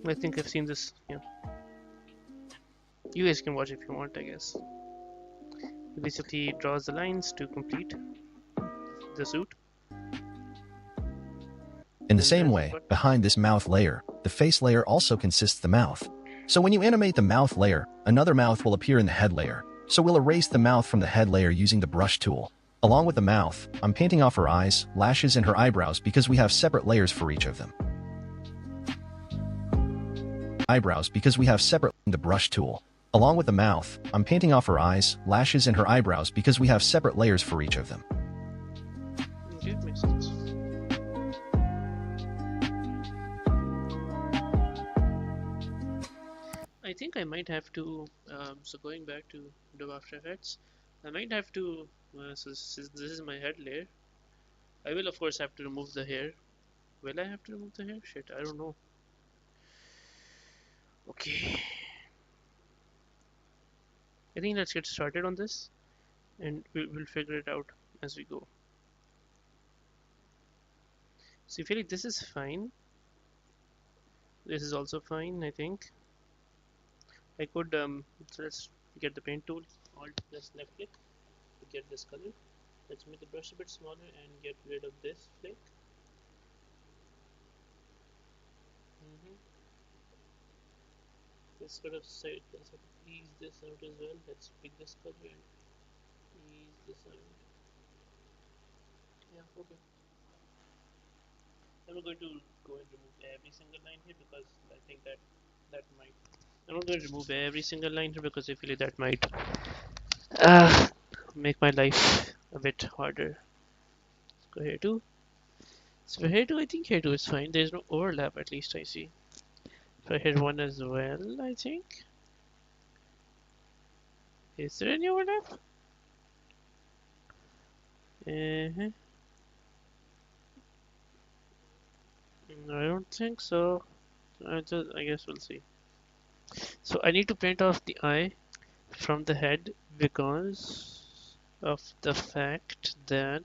A: I think I've seen this. Yeah. You guys can watch if you want, I guess. He basically draws the lines to complete the suit.
B: In the same way, behind this mouth layer, the face layer also consists the mouth. So when you animate the mouth layer, another mouth will appear in the head layer. So we'll erase the mouth from the head layer using the brush tool. Along with the mouth, I'm painting off her eyes, lashes, and her eyebrows because we have separate layers for each of them. Eyebrows because we have separate the brush tool. Along with the mouth, I'm painting off her eyes, lashes, and her eyebrows because we have separate layers for each of them.
A: Okay, makes sense. I think I might have to, so going back to Adobe After Effects, I might have to, so this is my head layer. I will of course have to remove the hair. Will I have to remove the hair? Shit, I don't know. Okay, I think let's get started on this and we'll figure it out as we go. So I feel like this is fine. This is also fine, I think. I could, so let's get the paint tool, alt plus left click to get this color. Let's make the brush a bit smaller and get rid of this flake. Mm-hmm. Let's sort of ease this out as well. Let's pick this color and ease this out. Yeah, okay. I'm not going to go and remove every single line here because I think that might. I'm not going to remove every single line here because I feel like that might uh, make my life a bit harder. Let's go here too. So here too, I think here too is fine. There's no overlap, at least I see. So I hit one as well, I think. Is there any overlap? Uh-huh. No, I don't think so. I guess we'll see. So I need to paint off the eye from the head because of the fact that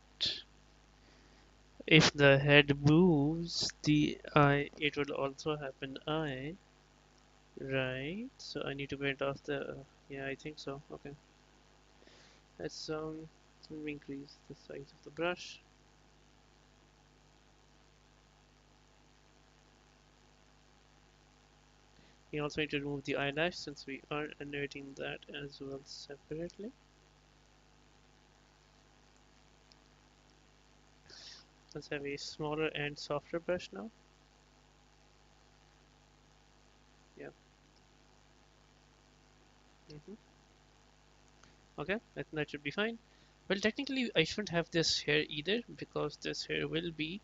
A: if the head moves, the eye, it will also happen eye, right? So I need to paint off the, yeah, I think so. Okay. Let's let me increase the size of the brush. We also need to remove the eyelash since we are animating that as well separately. Let's have a smaller and softer brush now. Yeah. Mm-hmm. Okay, I think that should be fine. Well, technically, I shouldn't have this hair either because this hair will be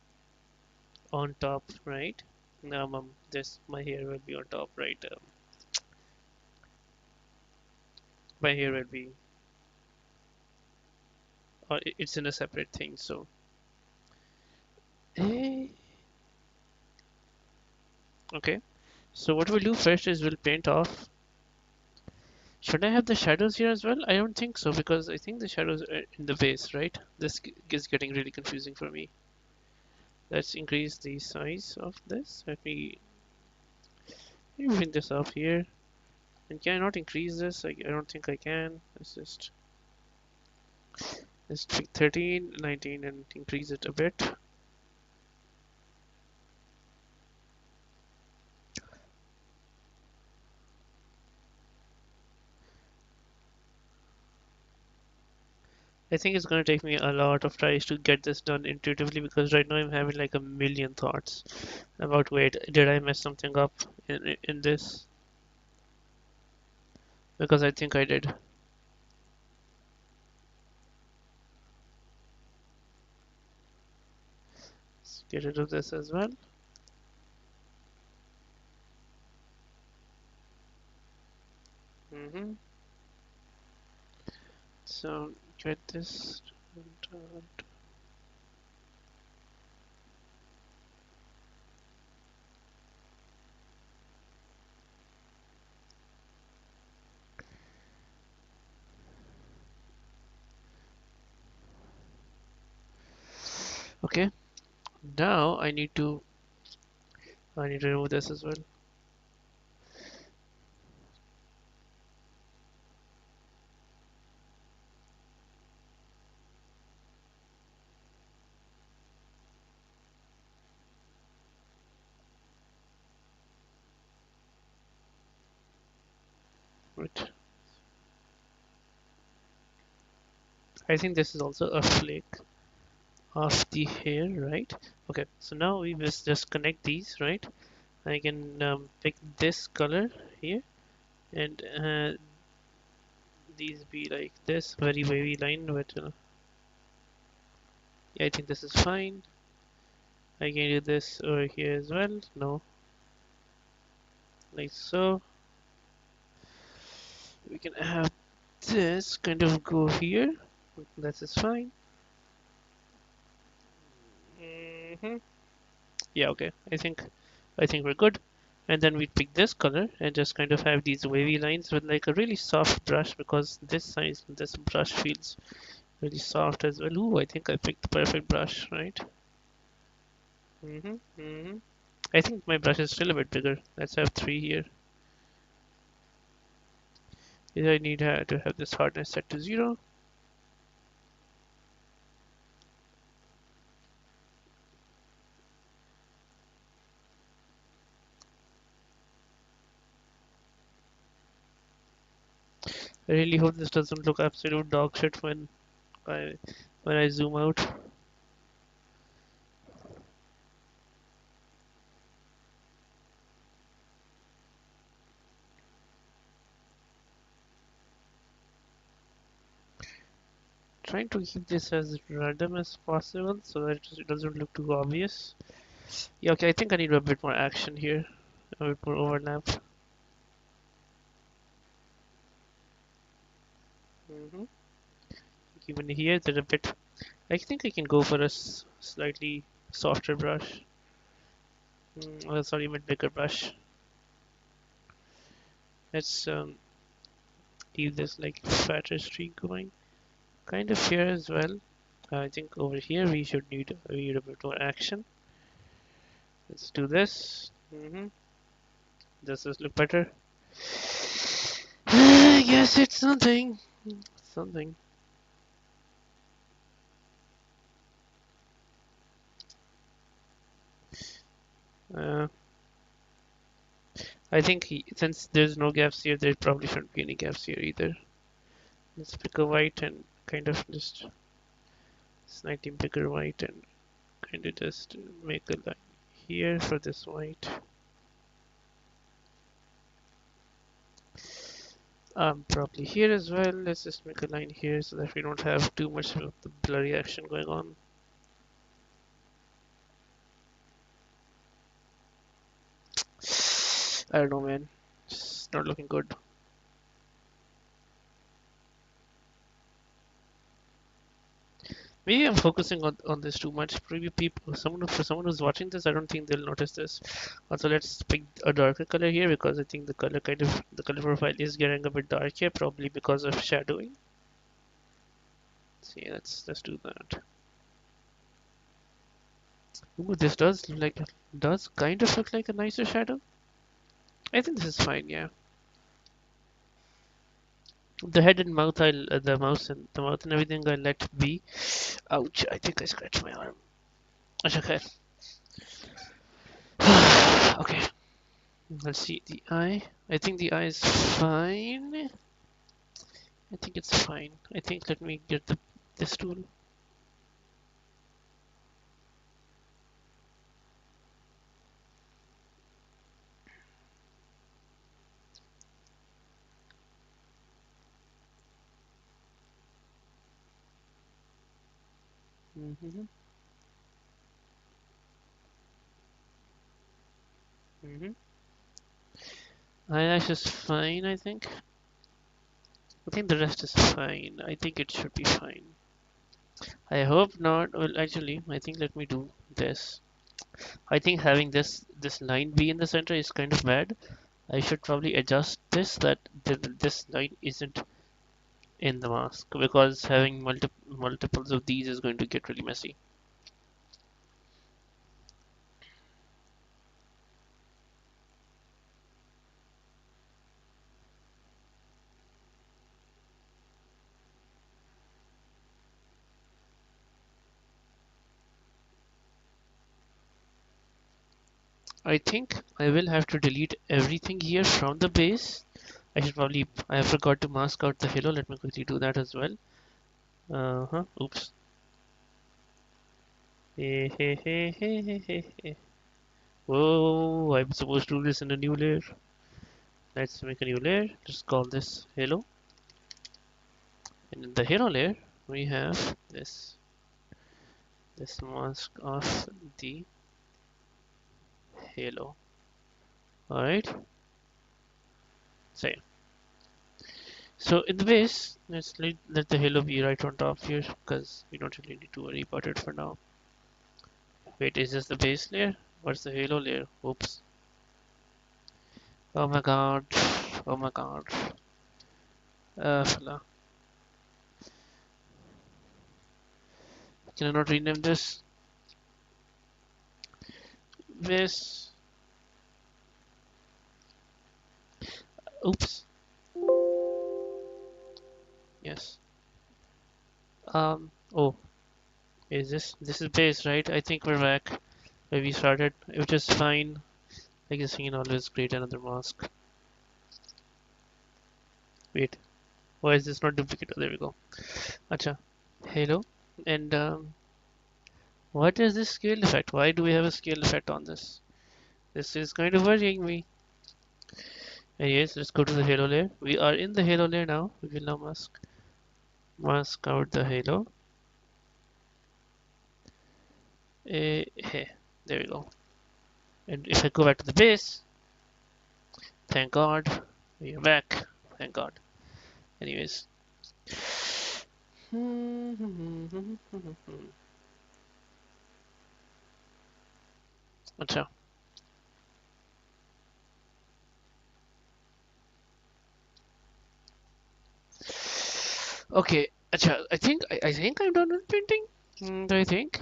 A: on top, right? This my hair will be on top, right? My hair will be, or it's in a separate thing. So, eh, okay. So what we'll do first is we'll paint off. Should I have the shadows here as well? I don't think so because I think the shadows are in the base, right? This is getting really confusing for me. Let's increase the size of this. Let me bring this up here. And can I not increase this? I don't think I can. Let's pick 13, 19 and increase it a bit. I think it's going to take me a lot of tries to get this done intuitively because right now I'm having like a million thoughts about wait, did I mess something up in this? Because I think I did. Let's get rid of this as well. Mm-hmm. So get this done. Okay. Now I need to remove this as well. for it. I think this is also a flake of the hair, right? Okay, so now we must just connect these, right? I can pick this color here and these be like this very wavy line, but yeah, I think this is fine. I can do this over here as well. No, like so. We can have this kind of go here. That is fine. hmm Yeah, okay. I think we're good. And then we pick this color and just kind of have these wavy lines with like a really soft brush because this brush feels really soft as well. Ooh, I think I picked the perfect brush, right? hmm I think my brush is still a bit bigger. Let's have three here. I need to have this hardness set to 0. I really hope this doesn't look absolute dog shit I when I zoom out. Trying to keep this as random as possible so that it doesn't look too obvious. Yeah, okay, I think I need a bit more action here, a bit more overlap. hmm Even here, there's a bit. I think I can go for a slightly softer brush. Sorry, a bit bigger brush. Let's keep this like fatter streak going. Kind of here as well. I think over here we need a bit more action. Let's do this. Does this look better? I guess it's something. Something. Uh, I think since there's no gaps here, there probably shouldn't be any gaps here either. Let's pick a white and kind of just slightly bigger white and kind of just make a line here for this white. Probably here as well. Let's just make a line here so that we don't have too much of the blurry action going on. I don't know, man. It's not looking good. Maybe I'm focusing on this too much. Maybe for someone who's watching this, I don't think they'll notice this. Also, let's pick a darker color here because I think the color profile is getting a bit dark here, probably because of shadowing. So yeah, let's do that. Ooh, this does kind of look like a nicer shadow. I think this is fine. Yeah, the head and mouth, the mouth and everything, I let be. Ouch! I think I scratched my arm. It's okay. Okay. Let's see the eye. I think the eye is fine. I think it's fine. I think let me get this tool. Mm-hmm. Mm-hmm. Eyelash is fine, I think. I think the rest is fine. I think it should be fine. I hope not. Well, actually, I think let me do this. I think having this line be in the center is kind of bad. I should probably adjust this that this line isn't in the mask because having multiples of these is going to get really messy. I think I will have to delete everything here from the base I have forgot to mask out the halo. Let me quickly do that as well. Oops. Hey, hey, hey, hey, hey, hey, hey. Whoa, I'm supposed to do this in a new layer. Let's make a new layer. Just call this halo. And in the halo layer, we have this mask of the halo. Alright. So in the base, let's let the halo be right on top here because we don't really need to worry about it for now. Wait, is this the base layer? What's the halo layer? Oops. Oh my god. Oh my god. Fella. Can I not rename this? Base. Oops. Yes. Oh, this is base, right? I think we're back where we started, which is fine. I guess we can always create another mask. Wait, why is this not duplicate? Oh, there we go. Acha. Halo. And what is this scale effect? Why do we have a scale effect on this? This is kind of worrying me. Anyways, let's go to the halo layer. We are in the halo layer now. We will now mask out the halo. Hey, there we go. And if I go back to the base, thank God, we are back. Thank God. Anyways. Acha. Okay, acha. I think I'm done with painting. Do I think?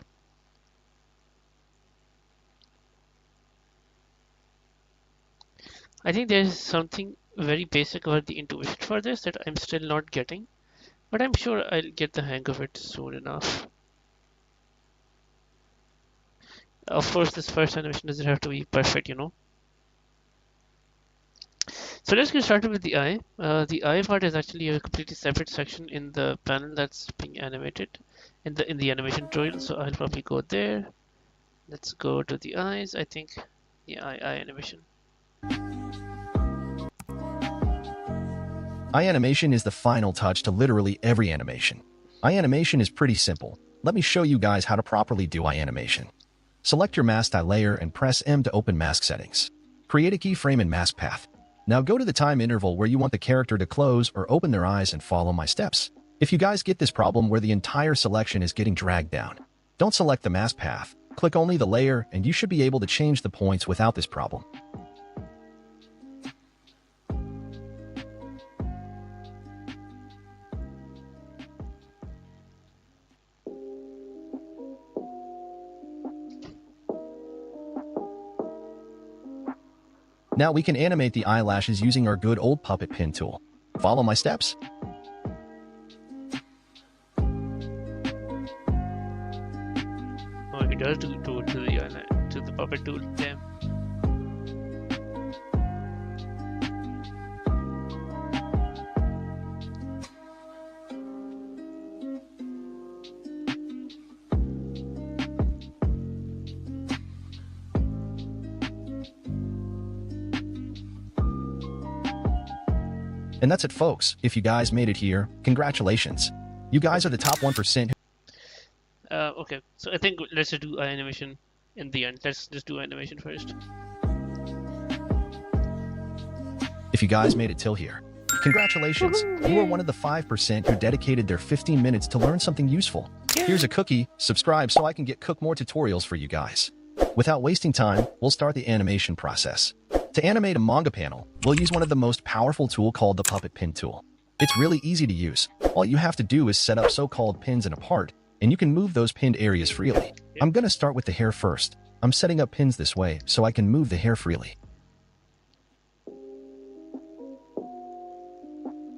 A: I think there's something very basic about the intuition for this that I'm still not getting, but I'm sure I'll get the hang of it soon enough. Of course, this first animation doesn't have to be perfect, you know. So let's get started with the eye. The eye part is actually a completely separate section in the panel that's being animated in the animation tutorial. So I'll probably go there. Let's go to the eyes. I think the eye animation.
B: Eye animation is the final touch to literally every animation. Eye animation is pretty simple. Let me show you guys how to properly do eye animation. Select your mask eye layer and press M to open mask settings. Create a keyframe in mask path. Now go to the time interval where you want the character to close or open their eyes and follow my steps. If you guys get this problem where the entire selection is getting dragged down, don't select the mask path. Click only the layer and you should be able to change the points without this problem. Now we can animate the eyelashes using our good old puppet pin tool. Follow my steps.
A: Oh, he does do to the puppet tool. Damn.
B: And that's it, folks. If you guys made it here, congratulations. You guys are the top 1%.
A: Okay, so I think let's just do animation in the end. Let's just do animation first.
B: If you guys made it till here, congratulations. You are one of the 5% who dedicated their 15 minutes to learn something useful. Here's a cookie. Subscribe so I can cook more tutorials for you guys. Without wasting time, we'll start the animation process. To animate a manga panel, we'll use one of the most powerful tools called the puppet pin tool. It's really easy to use. All you have to do is set up so-called pins in a part, and you can move those pinned areas freely. I'm going to start with the hair first. I'm setting up pins this way so I can move the hair freely.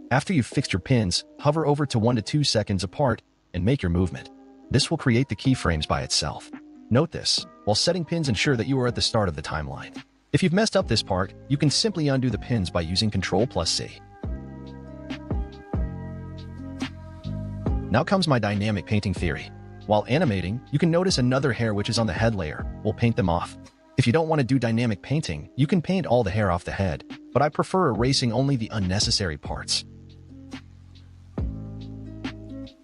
B: After you've fixed your pins, hover over to 1 to 2 seconds apart and make your movement. This will create the keyframes by itself. Note this, while setting pins ensure that you are at the start of the timeline. If you've messed up this part, you can simply undo the pins by using Ctrl plus C. Now comes my dynamic painting theory. While animating, you can notice another hair which is on the head layer. We'll paint them off. If you don't want to do dynamic painting, you can paint all the hair off the head, but I prefer erasing only the unnecessary parts.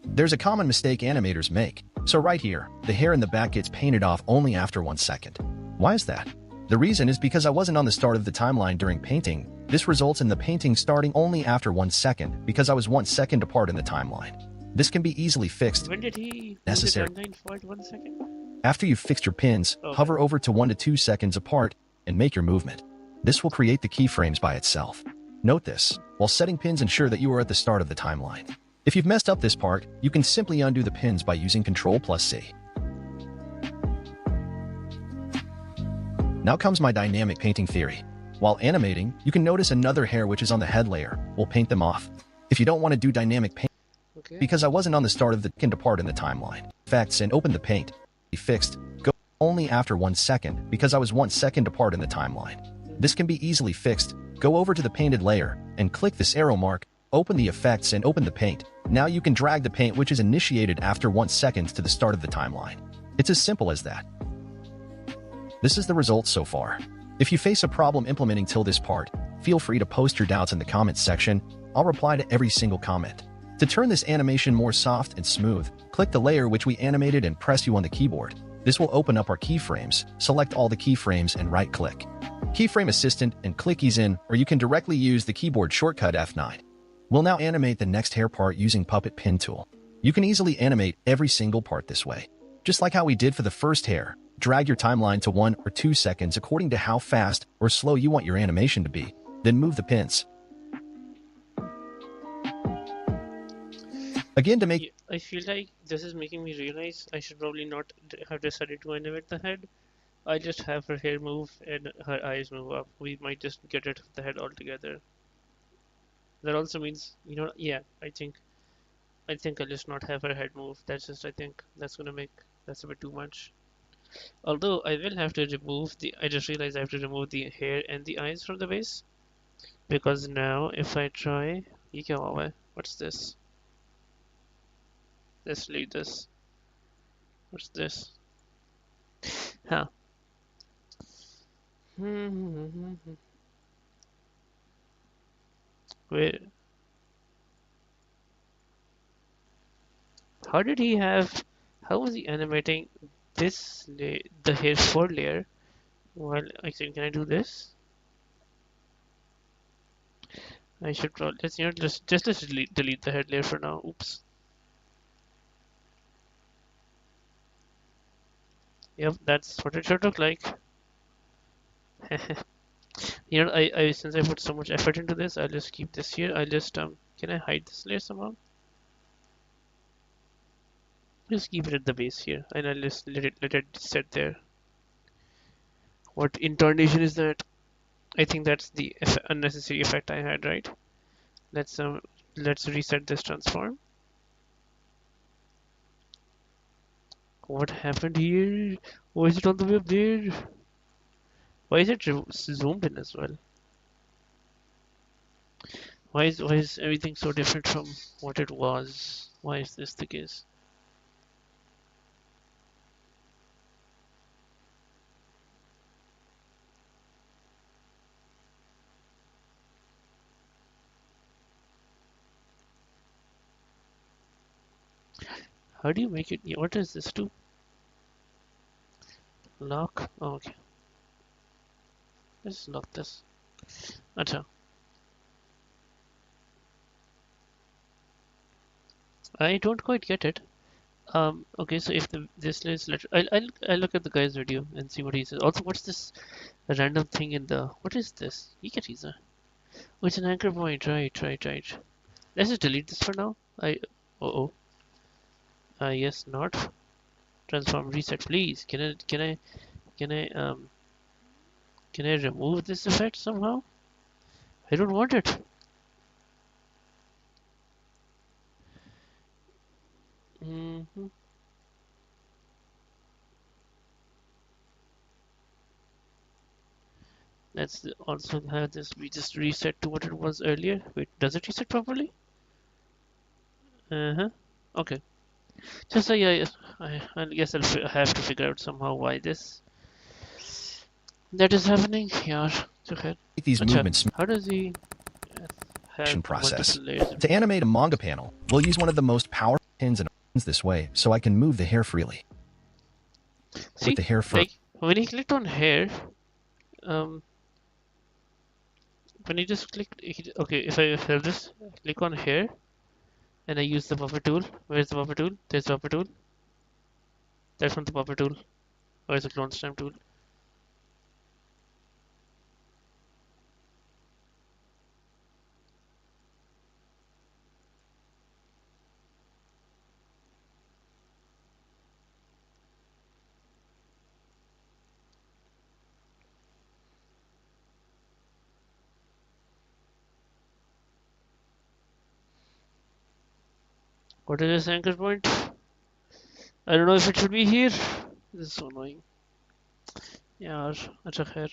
B: There's a common mistake animators make. So right here, the hair in the back gets painted off only after 1 second. Why is that? The reason is because I wasn't on the start of the timeline during painting. This results in the painting starting only after 1 second because I was 1 second apart in the timeline. This can be easily fixed.
A: When did he move the
B: Necessary.
A: timeline forward 1 second?
B: After you've fixed your pins,
A: Okay.
B: hover over to 1 to 2 seconds apart and make your movement. This will create the keyframes by itself. Note this, while setting pins ensure that you are at the start of the timeline. If you've messed up this part, you can simply undo the pins by using Ctrl plus C. Now comes my dynamic painting theory. While animating, you can notice another hair which is on the head layer. We'll paint them off. If you don't want to do dynamic paint,
A: Okay.
B: because I wasn't on the start of the second apart in the timeline. Effects and open the paint. Be fixed. Go only after 1 second because I was 1 second apart in the timeline. This can be easily fixed. Go over to the painted layer and click this arrow mark. Open the effects and open the paint. Now you can drag the paint which is initiated after 1 second to the start of the timeline. It's as simple as that. This is the result so far. If you face a problem implementing till this part, feel free to post your doubts in the comments section. I'll reply to every single comment. To turn this animation more soft and smooth, click the layer which we animated and press U on the keyboard. This will open up our keyframes. Select all the keyframes and right-click Keyframe Assistant and click Ease In, or you can directly use the keyboard shortcut F9. We'll now animate the next hair part using Puppet Pin tool. You can easily animate every single part this way. Just like how we did for the first hair, drag your timeline to 1 or 2 seconds according to how fast or slow you want your animation to be. Then move the pins. Again, to make
A: Yeah, I feel like this is making me realize I should probably not have decided to animate the head. I just have her hair move and her eyes move up. We might just get rid of the head altogether. That also means, yeah, I think I'll just not have her head move. I think that's a bit too much. Although I will have to I just realized I have to remove the hair and the eyes from the base. Because now if I try, ये क्या हुआ है? What's this? Let's leave this. What's this? Huh. Wait, how did he have? How was he animating the hair 4 layer? Well, can I do this? I should probably let's delete the head layer for now. Oops. Yep, that's what it should look like. I since I put so much effort into this, I'll just keep this here. I'll just can I hide this layer somehow? Just keep it at the base here, and I'll just let it sit there. What intonation is that? I think that's the unnecessary effect I had, right? Let's um let's reset this transform. What happened here? Why is it all the way up there? Why is it zoomed in as well? Why is everything so different from what it was? Why is this the case? How do you make it? What is this do? Lock? Oh, okay. Let's lock this. Acha. I don't quite get it. Okay, so if this is I'll look at the guy's video and see what he says. Also, what's this random thing in the what is this? Ika Oh, it's an anchor point. Right. Let's just delete this for now. Oh. Yes, not transform reset, please. Can I can I remove this effect somehow? I don't want it. hmm Let's also have this. We just reset to what it was earlier. Wait, does it reset properly? Uh-huh. Okay. Just so yeah, yes. I guess have to figure out somehow why this that is happening. Yeah. Okay.
B: These
A: Acha.
B: movements
A: How does he have
B: process.
A: multiple layers of
B: To
A: hair?
B: animate a manga panel, we'll use one of the most powerful pins and buttons this way so I can move the hair freely. With
A: See,
B: the hair first.
A: like when he clicked on hair, um, when he just clicked, okay, if I have this, click on hair, and I use the buffer tool. Where's the buffer tool? There's the buffer tool. That's not the buffer tool. Where's the clone stamp tool? What is this anchor point? I don't know if it should be here. This is so annoying. यार अच्छा खैर.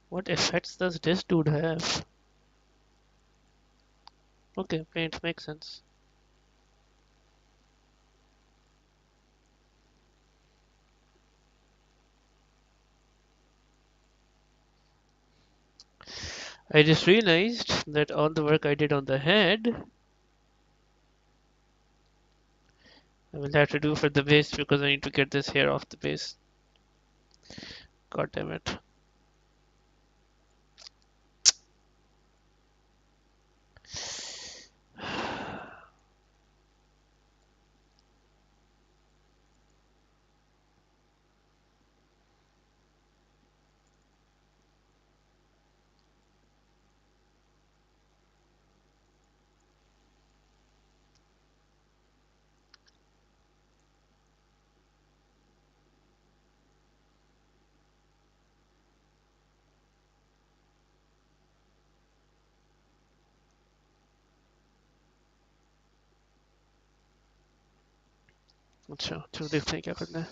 A: What effects does this dude have? Okay, paint makes sense. I just realized that all the work I did on the head, I will have to do for the base because I need to get this hair off the base. God damn it. अच्छा चलो देखते हैं क्या करना है.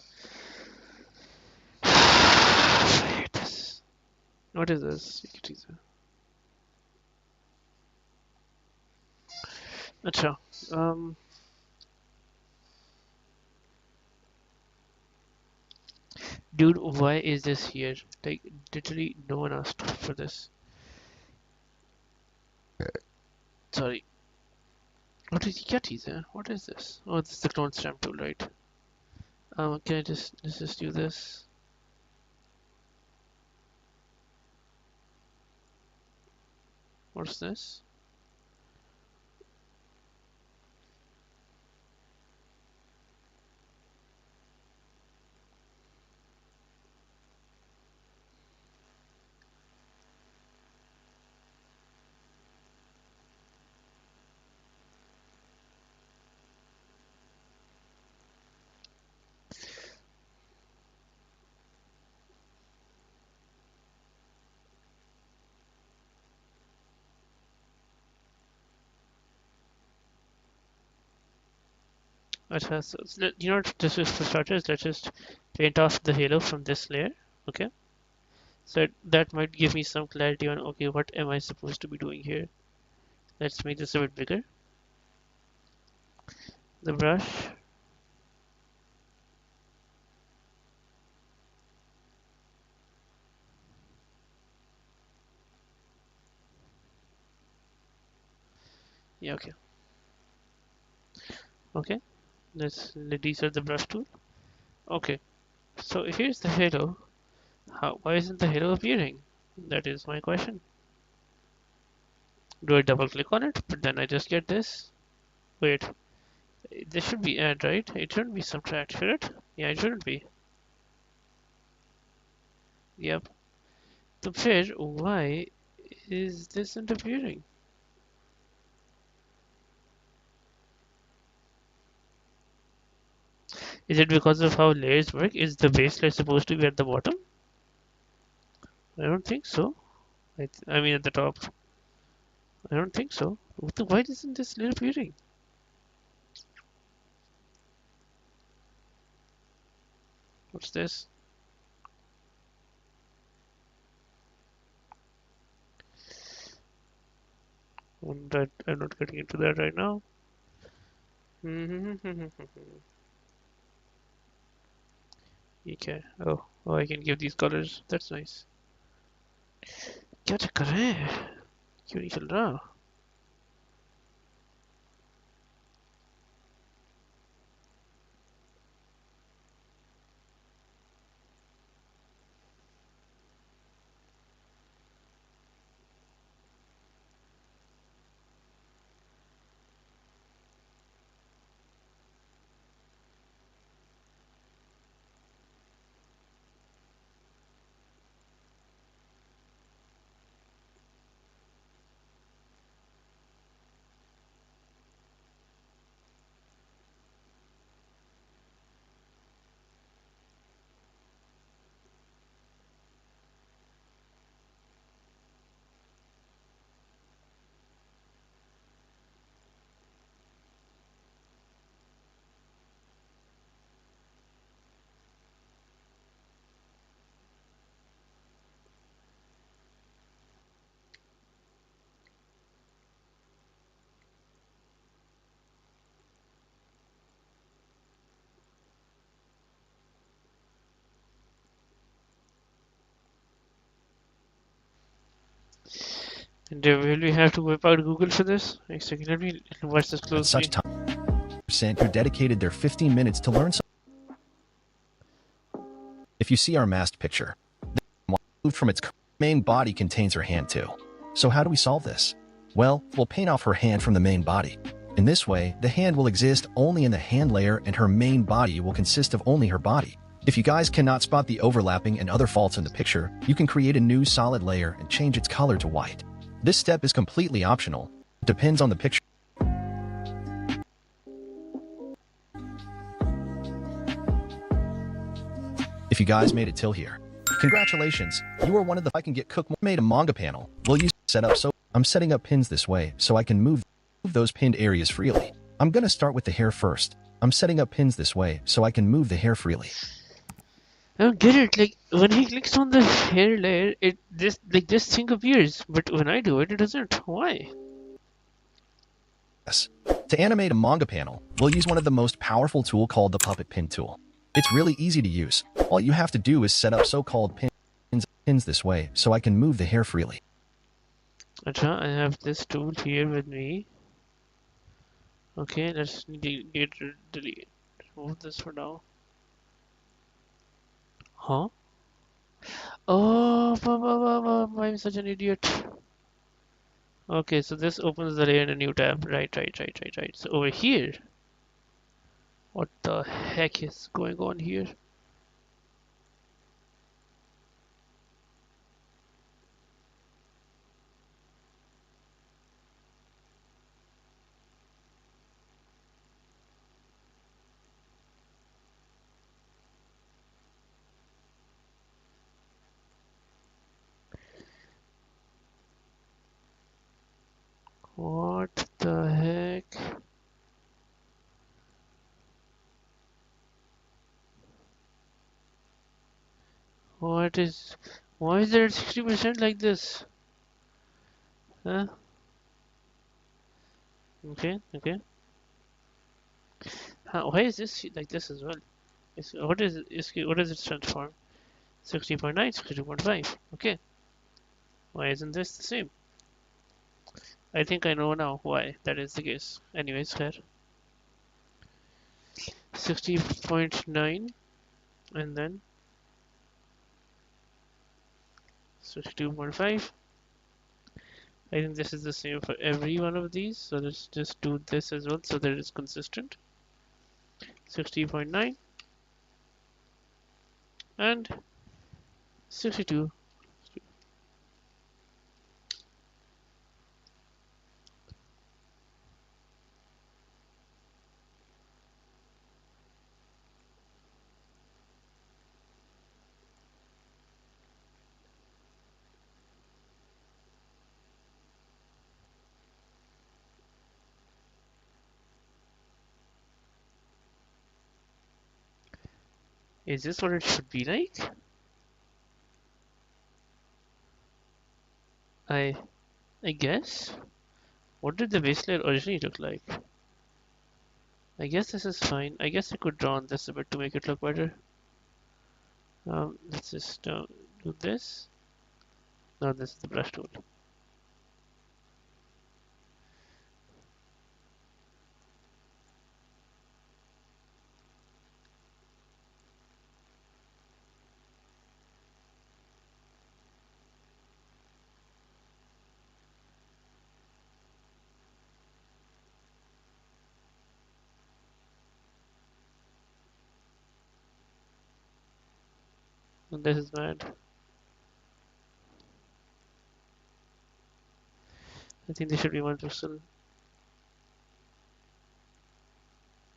A: I hate this. What is this? अच्छा dude, why is this here? Like literally no one asked for this. Sorry. What is क्या चीज़ है? What is this? Oh, this is the clone stamp tool, right? Can I just let's just do this? What's this? अच्छा, so you know what, just for starters, let's just paint off the halo from this layer. Okay, so that might give me some clarity on okay, what am I supposed to be doing here? Let's make this a bit bigger. The brush. Yeah, okay. Okay, let's desert the brush tool. Okay, so here's the halo. Why isn't the halo appearing? That is my question. Do I double click on it? But then I just get this. Wait, this should be add, right? It shouldn't be subtract, should it? Yeah, it shouldn't be. Yep. So फिर why is this interfering? Is it because of how layers work? Is the base layer supposed to be at the bottom? I don't think so. I mean at the top. I don't think so. Why isn't this layer appearing? What's this? I'm not getting into that right now. Okay. Oh, I can give these colors. That's nice. क्या चक्कर है? क्यों नहीं चल रहा? And will we have to whip out Google for this? Wait a second, let me watch this
B: At such
A: closely.
B: time, who dedicated their 15 minutes to learn something. If you see our masked picture, the moved from its main body contains her hand too. So how do we solve this? Well, we'll paint off her hand from the main body. In this way, the hand will exist only in the hand layer and her main body will consist of only her body. If you guys cannot spot the overlapping and other faults in the picture, you can create a new solid layer and change its color to white. This step is completely optional. It depends on the picture. If you guys made it till here, congratulations, you are one of the I can get cook made a manga panel. We'll use setup so I'm setting up pins this way so I can move those pinned areas freely. I'm gonna start with the hair first. I'm setting up pins this way so I can move the hair freely.
A: I don't get it. Like when he clicks on the hair layer, this thing appears, but when I do it, it doesn't. Why?
B: Yes. To animate a manga panel, we'll use one of the most powerful tool called the puppet pin tool. It's really easy to use. All you have to do is set up so-called pins this way so I can move the hair freely.
A: Acha, I have this tool here with me. Okay, let's delete. Remove this for now. Huh? Oh, I'm such an idiot. Okay, so this opens the layer in a new tab. Right. So over here, what the heck is going on here? What the heck? What is? Why is there 60% like this? Huh? Okay. Why is this like this as well? What is its transform? 60.9, 62.5. Okay. Why isn't this the same? I think I know now why that is the case. Anyways, here 60.9 and then 62.5. I think this is the same for every one of these. So let's just do this as well so that it's consistent. 60.9 and 62. Is this what it should be like? I I guess. What did the base layer originally look like? I guess this is fine. I guess I could draw on this a bit to make it look better. Let's just do this. No, this is the brush tool. And this is mad. I think there should be one pixel.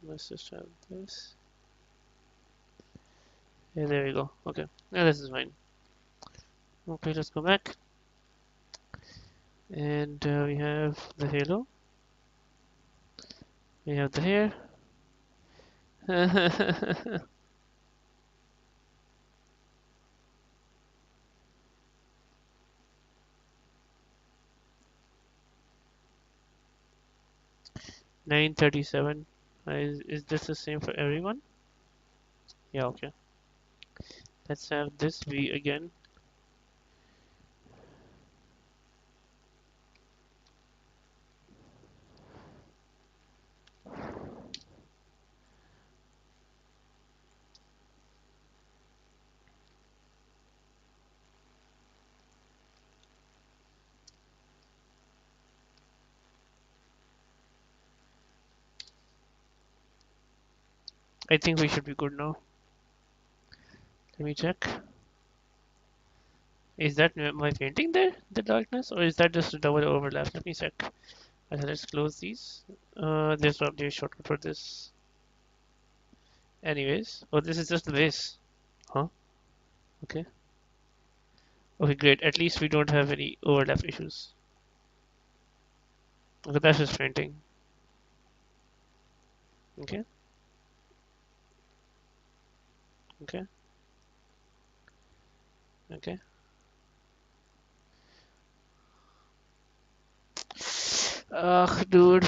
A: Let's just have this. Yeah, there we go. Okay. Yeah, this is fine. Okay, let's go back. And we have the halo. We have the hair. 937. Is this the same for everyone? Yeah, okay. Let's have this be again. I think we should be good now. Let me check. Is that my painting there, the darkness, or is that just a double overlap? Let me check. Okay, let's close these. There's probably a shortcut for this. Anyways, oh, this is just the base. Huh? Okay. Okay, great. At least we don't have any overlap issues. Okay, that's just painting. Okay, okay, okay. Ugh, dude.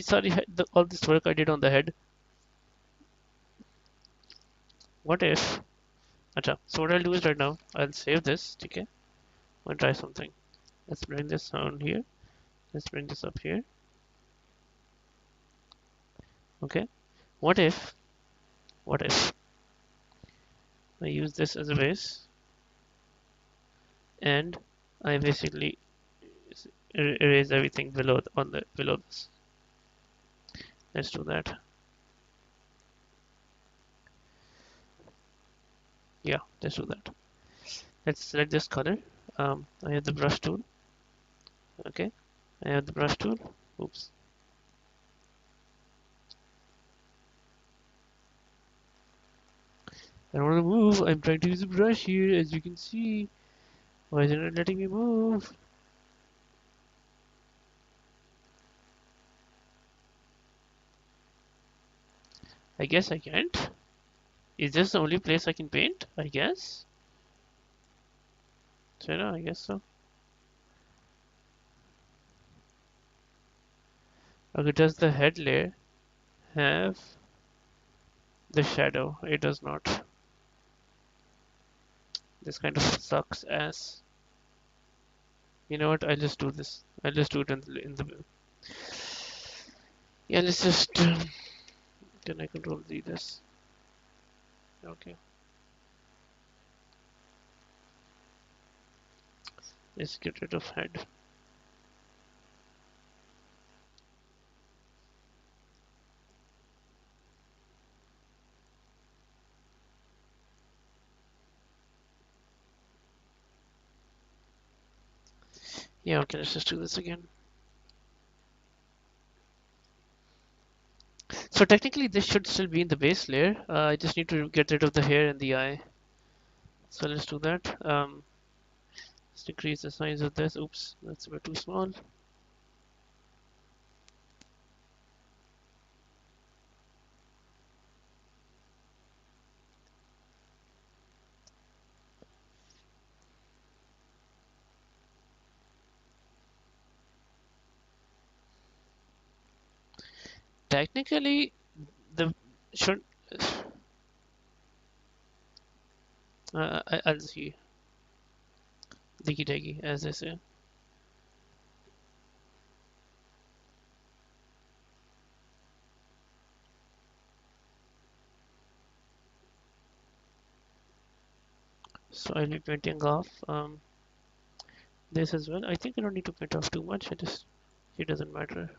A: Sorry, all this work I did on the head. What if? Acha. So what I'll do is right now, I'll save this. Okay. I'll try something. Let's bring this down here. Let's bring this up here. Okay. What if? What if I use this as a base and I basically erase everything below below this. Let's do that. Yeah, let's do that. Let's select this color. I have the brush tool. Okay, I have the brush tool. Oops. I don't want to move. I'm trying to use a brush here, as you can see. Why is it not letting me move? I guess I can't. Is this the only place I can paint? I guess. So no, I guess so. Okay, does the head layer have the shadow? It does not. This kind of sucks ass. You know what? I'll just do this. I'll just do it in the yeah. Let's just can I control Z this? Okay. Let's get rid of head. Yeah. Okay. Let's just do this again. So technically, this should still be in the base layer. I just need to get rid of the hair and the eye. So let's do that. Let's decrease the size of this. Oops, that's a bit too small. Technically, the should I'll see. Diggy daggy, as they say. So I'll be painting off this as well. I think I don't need to paint off too much. It doesn't matter.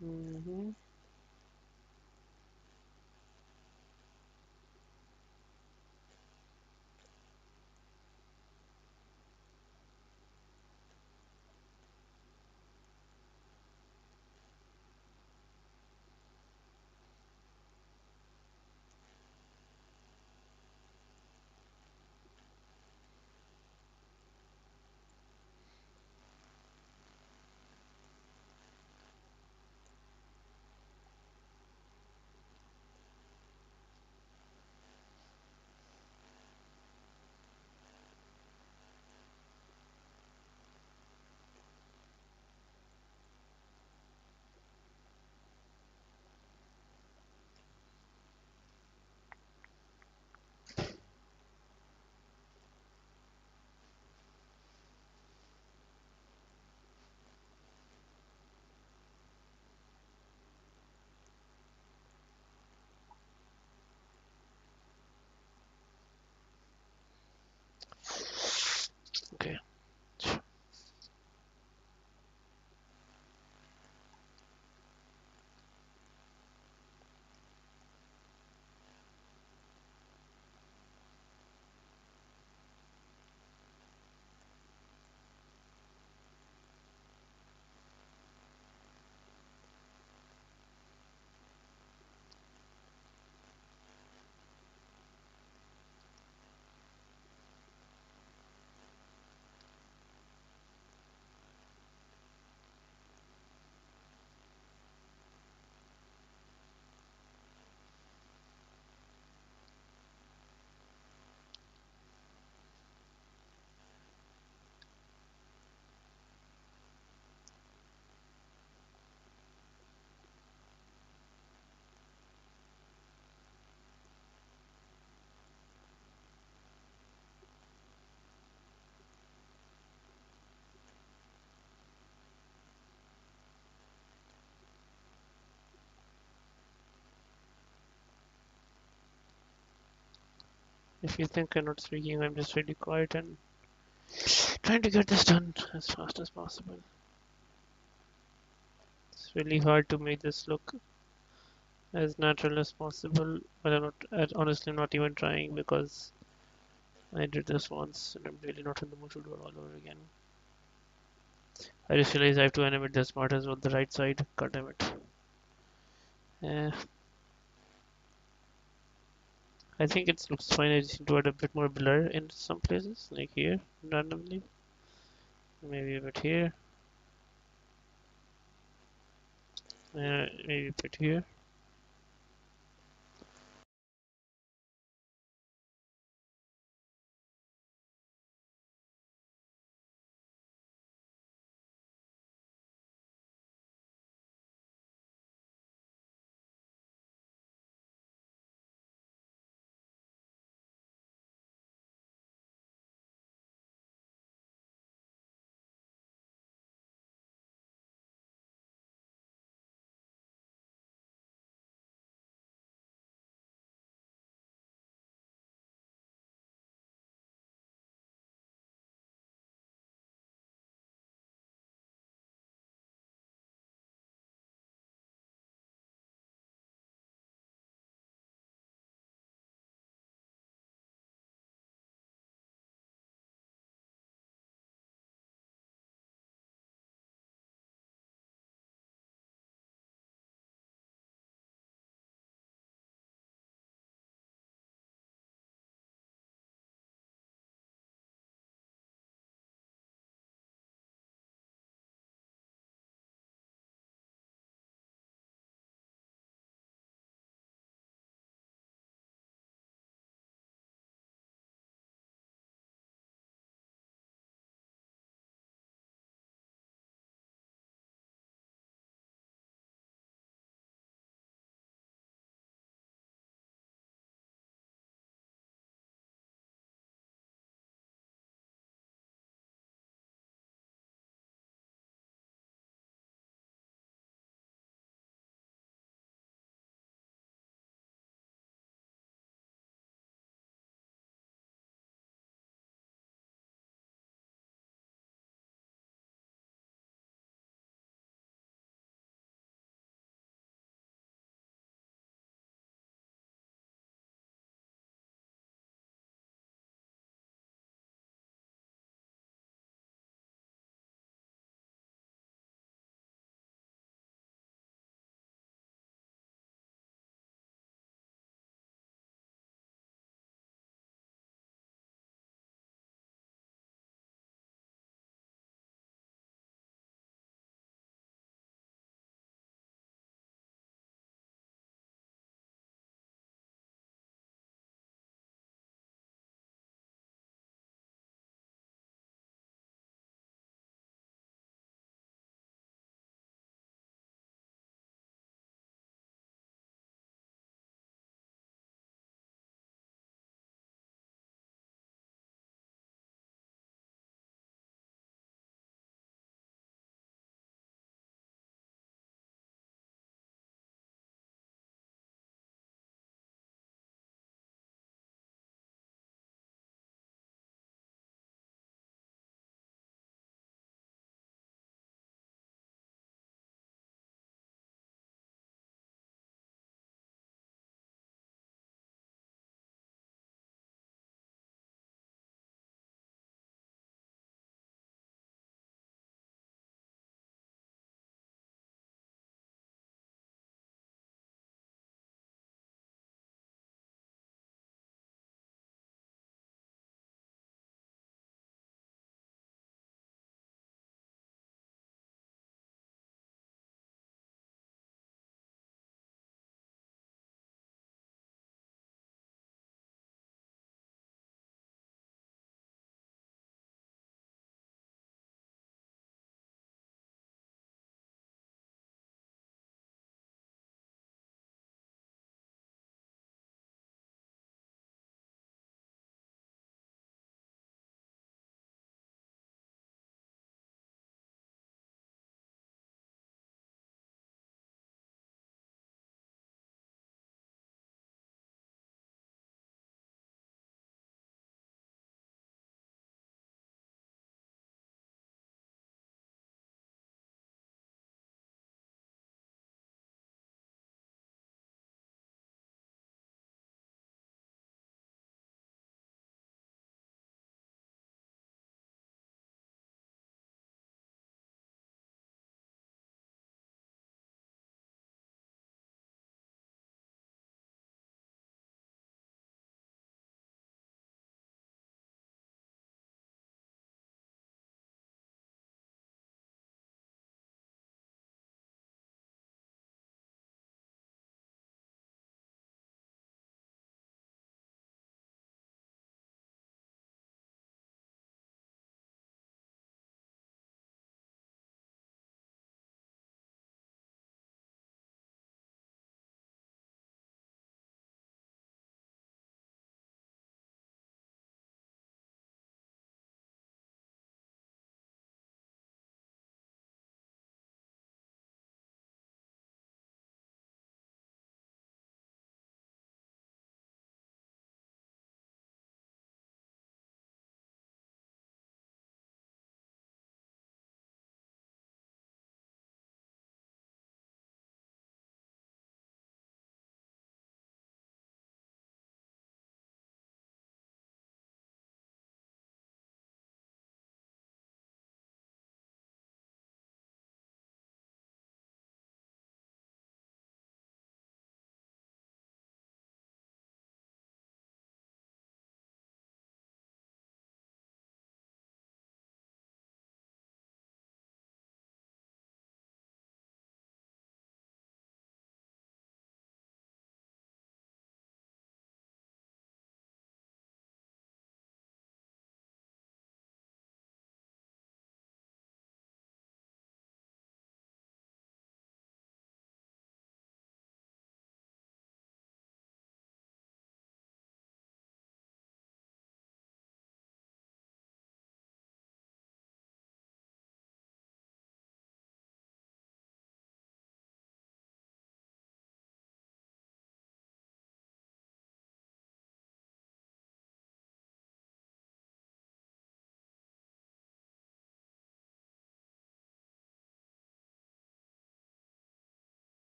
A: Hmm. Okay. If you think I'm not speaking, I'm just really quiet and trying to get this done as fast as possible. It's really hard to make this look as natural as possible, but honestly, I'm not even trying because I did this once and I'm really not in the mood to do it all over again. I just realized I have to animate this part as well, the right side. God damn it. Eh, I think it looks fine. I just need to add a bit more blur in some places, like here, randomly. Maybe a bit here, maybe a bit here.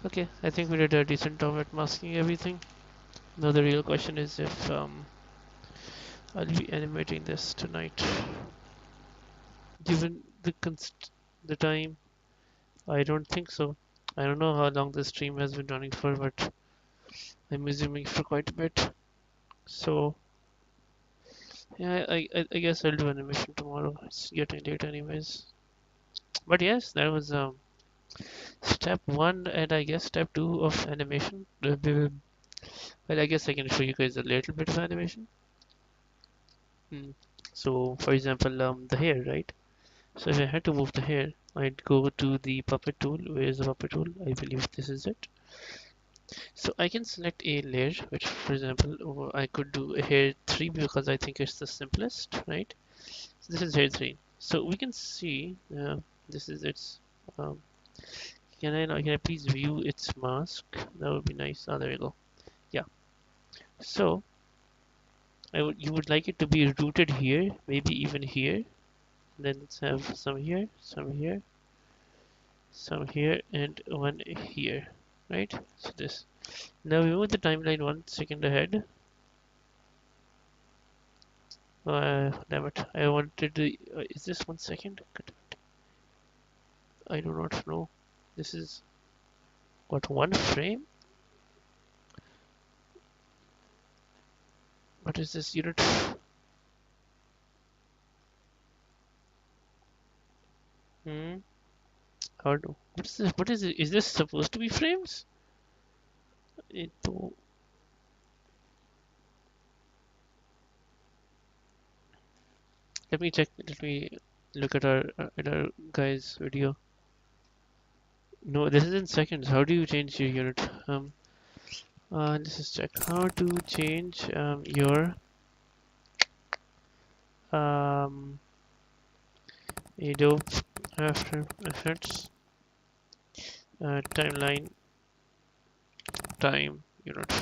A: Okay, I think we did a decent job at masking everything. Now the real question is if I'll be animating this tonight. Given the time, I don't think so. I don't know how long the stream has been running for, but I'm assuming for quite a bit. So yeah, I guess I'll do animation tomorrow. It's getting late anyways. But yes, that was step one and I guess step two of animation. Well, I guess I can show you guys a little bit of animation. Hmm. So for example, the hair, right? So if I had to move the hair, I'd go to the puppet tool. Where is the puppet tool? I believe this is it. So I can select a layer, which for example, I could do a hair 3 because I think it's the simplest, right? So this is hair 3. So we can see this is its. Um, can I please view its mask? That would be nice. Ah, there we go. Yeah. So you would like it to be rooted here, maybe even here. Then let's have some here, some here, and one here, right? So this. Now we move the timeline 1 second ahead. Damn it! I wanted to. Is this 1 second? I do not know. This is what, one frame? What is this unit? Hmm. How do? What is this? What is it? Is this supposed to be frames? Ito. Let me check. Let me look at our guy's video. No, this is in seconds. How do you change your unit? Let's just check how to change your um Adobe After Effects timeline time unit.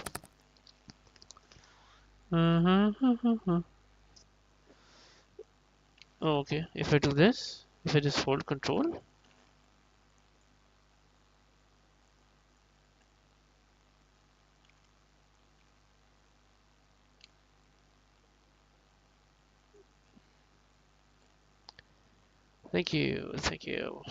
A: Oh, okay. If I do this, if I just hold Control, thank you, thank you.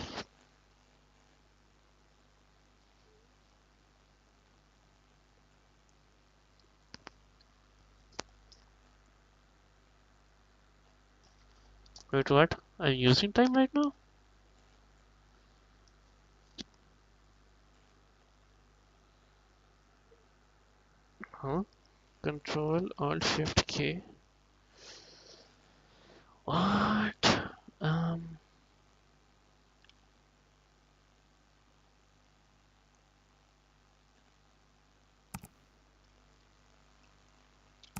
A: Wait, what? I'm using time right now? Huh? Control Alt Shift K. What? Um,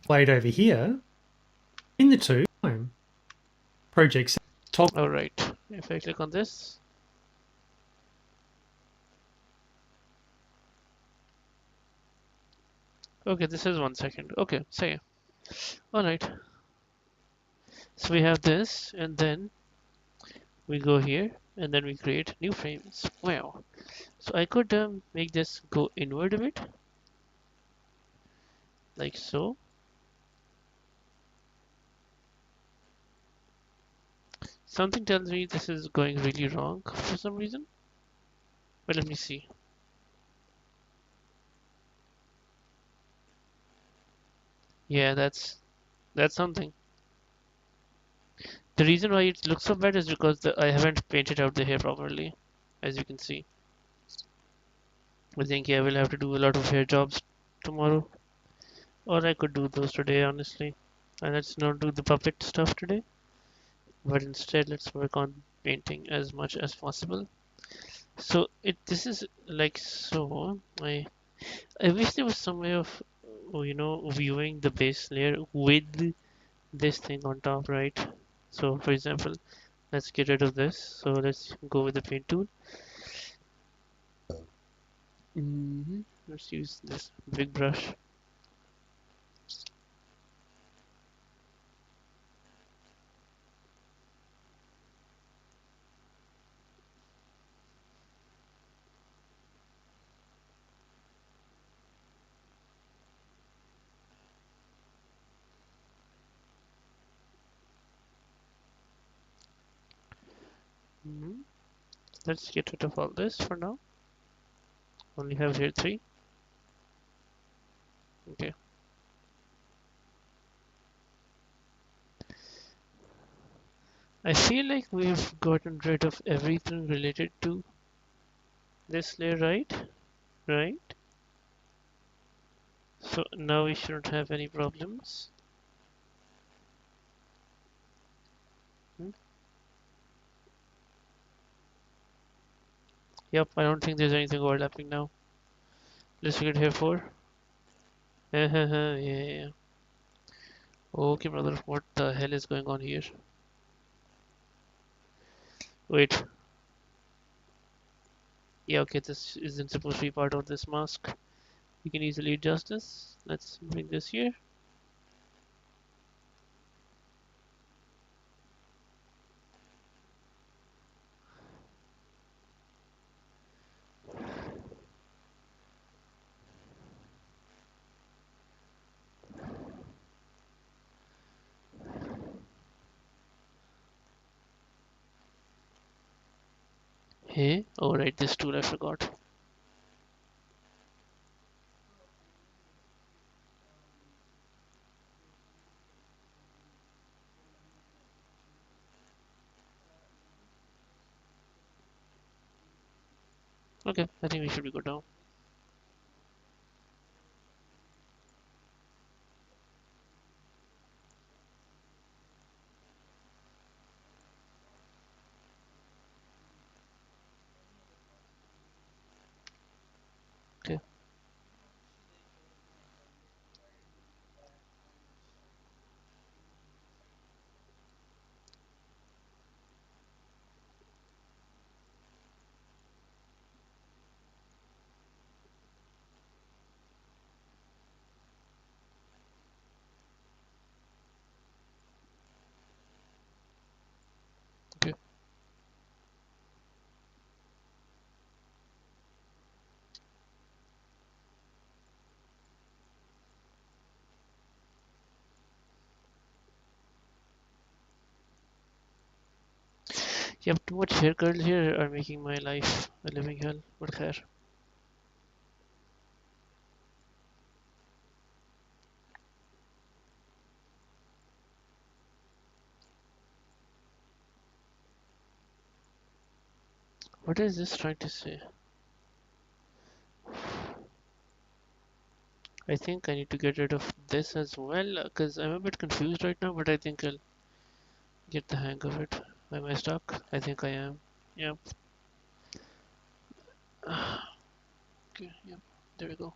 C: Played over here in the two projects.
A: all right. If I click on this, okay, this is 1 second. Okay, say, all right. So we have this, and then we go here, and then we create new frames. Wow. So I could make this go inward a bit, like so. Something tells me this is going really wrong for some reason. But let me see. Yeah, that's something. The reason why it looks so bad is because I haven't painted out the hair properly, as you can see. I think yeah, I will have to do a lot of hair jobs tomorrow, or I could do those today, honestly. And let's not do the puppet stuff today, but instead let's work on painting as much as possible. So this is like so. I wish there was some way of viewing the base layer with this thing on top, right? So for example, let's get rid of this. So let's go with the paint tool. Let's use this big brush. Hmm. Let's get rid of all this for now. Only have here three. Okay. I feel like we've gotten rid of everything related to this layer, right? Right? So now we shouldn't have any problems. Hmm? Yep, I don't think there's anything overlapping now. Let's get here for. Yeah, yeah. Okay, brother, what the hell is going on here? Wait. Yeah, okay, this isn't supposed to be part of this mask. We can easily adjust this. Let's bring this here. Hey, oh right, this tool I forgot. Okay, I think we should be good now. Okay, okay. Yep, too much hair curls here are making my life a living hell. But khair. What is this trying to say? I think I need to get rid of this as well, because I'm a bit confused right now, but I think I'll get the hang of it. Am I stuck? I think I am. Yep. Okay, yep. There we go.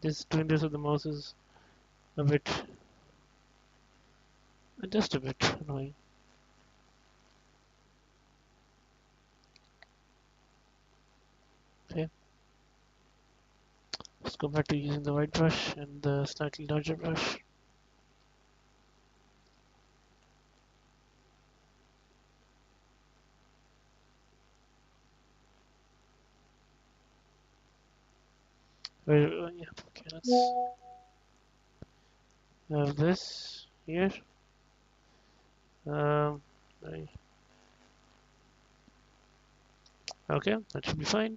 A: This doing this with the mouse is a bit, just a bit annoying. Okay, let's go back to using the white brush and the slightly larger brush. Yeah, okay, let's have this here. Um, I- okay, that should be fine.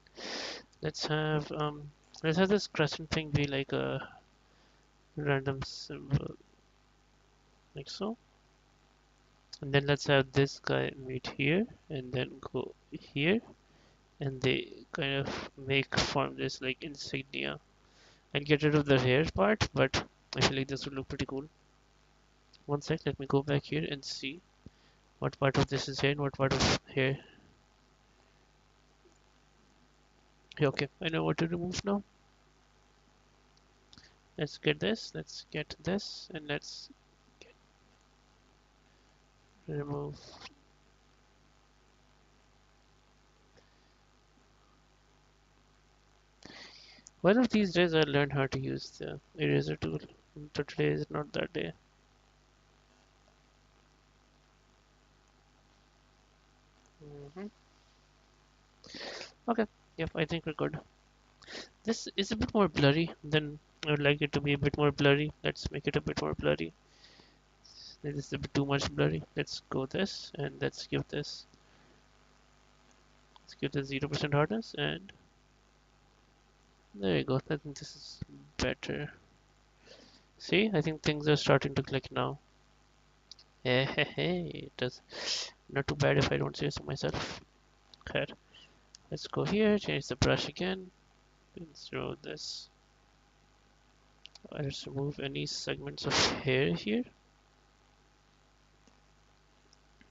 A: Let's have let's have this crescent thing be like a random symbol, like so. And then let's have this guy meet here and then go here, and they kind of make form this like insignia. I'll get rid of the hair part, but I feel like this would look pretty cool. One sec, let me go back here and see what part of this is hair and what part of hair. Yeah, okay, I know what to remove now. Let's get this, and let's remove. One of these days I'll learn how to use the eraser tool. But today is not that day. Hmm. Okay, yep, I think we're good. This is a bit more blurry than I would like it to be a bit more blurry. Let's make it a bit more blurry. This is a bit too much blurry. Let's go this and let's give this 0% hardness and there you go. I think this is better. See, I think things are starting to click now. Hey, hey, hey, it does not too bad if I don't say so myself. Okay, let's go here, change the brush again, and throw this. Let's remove any segments of hair here.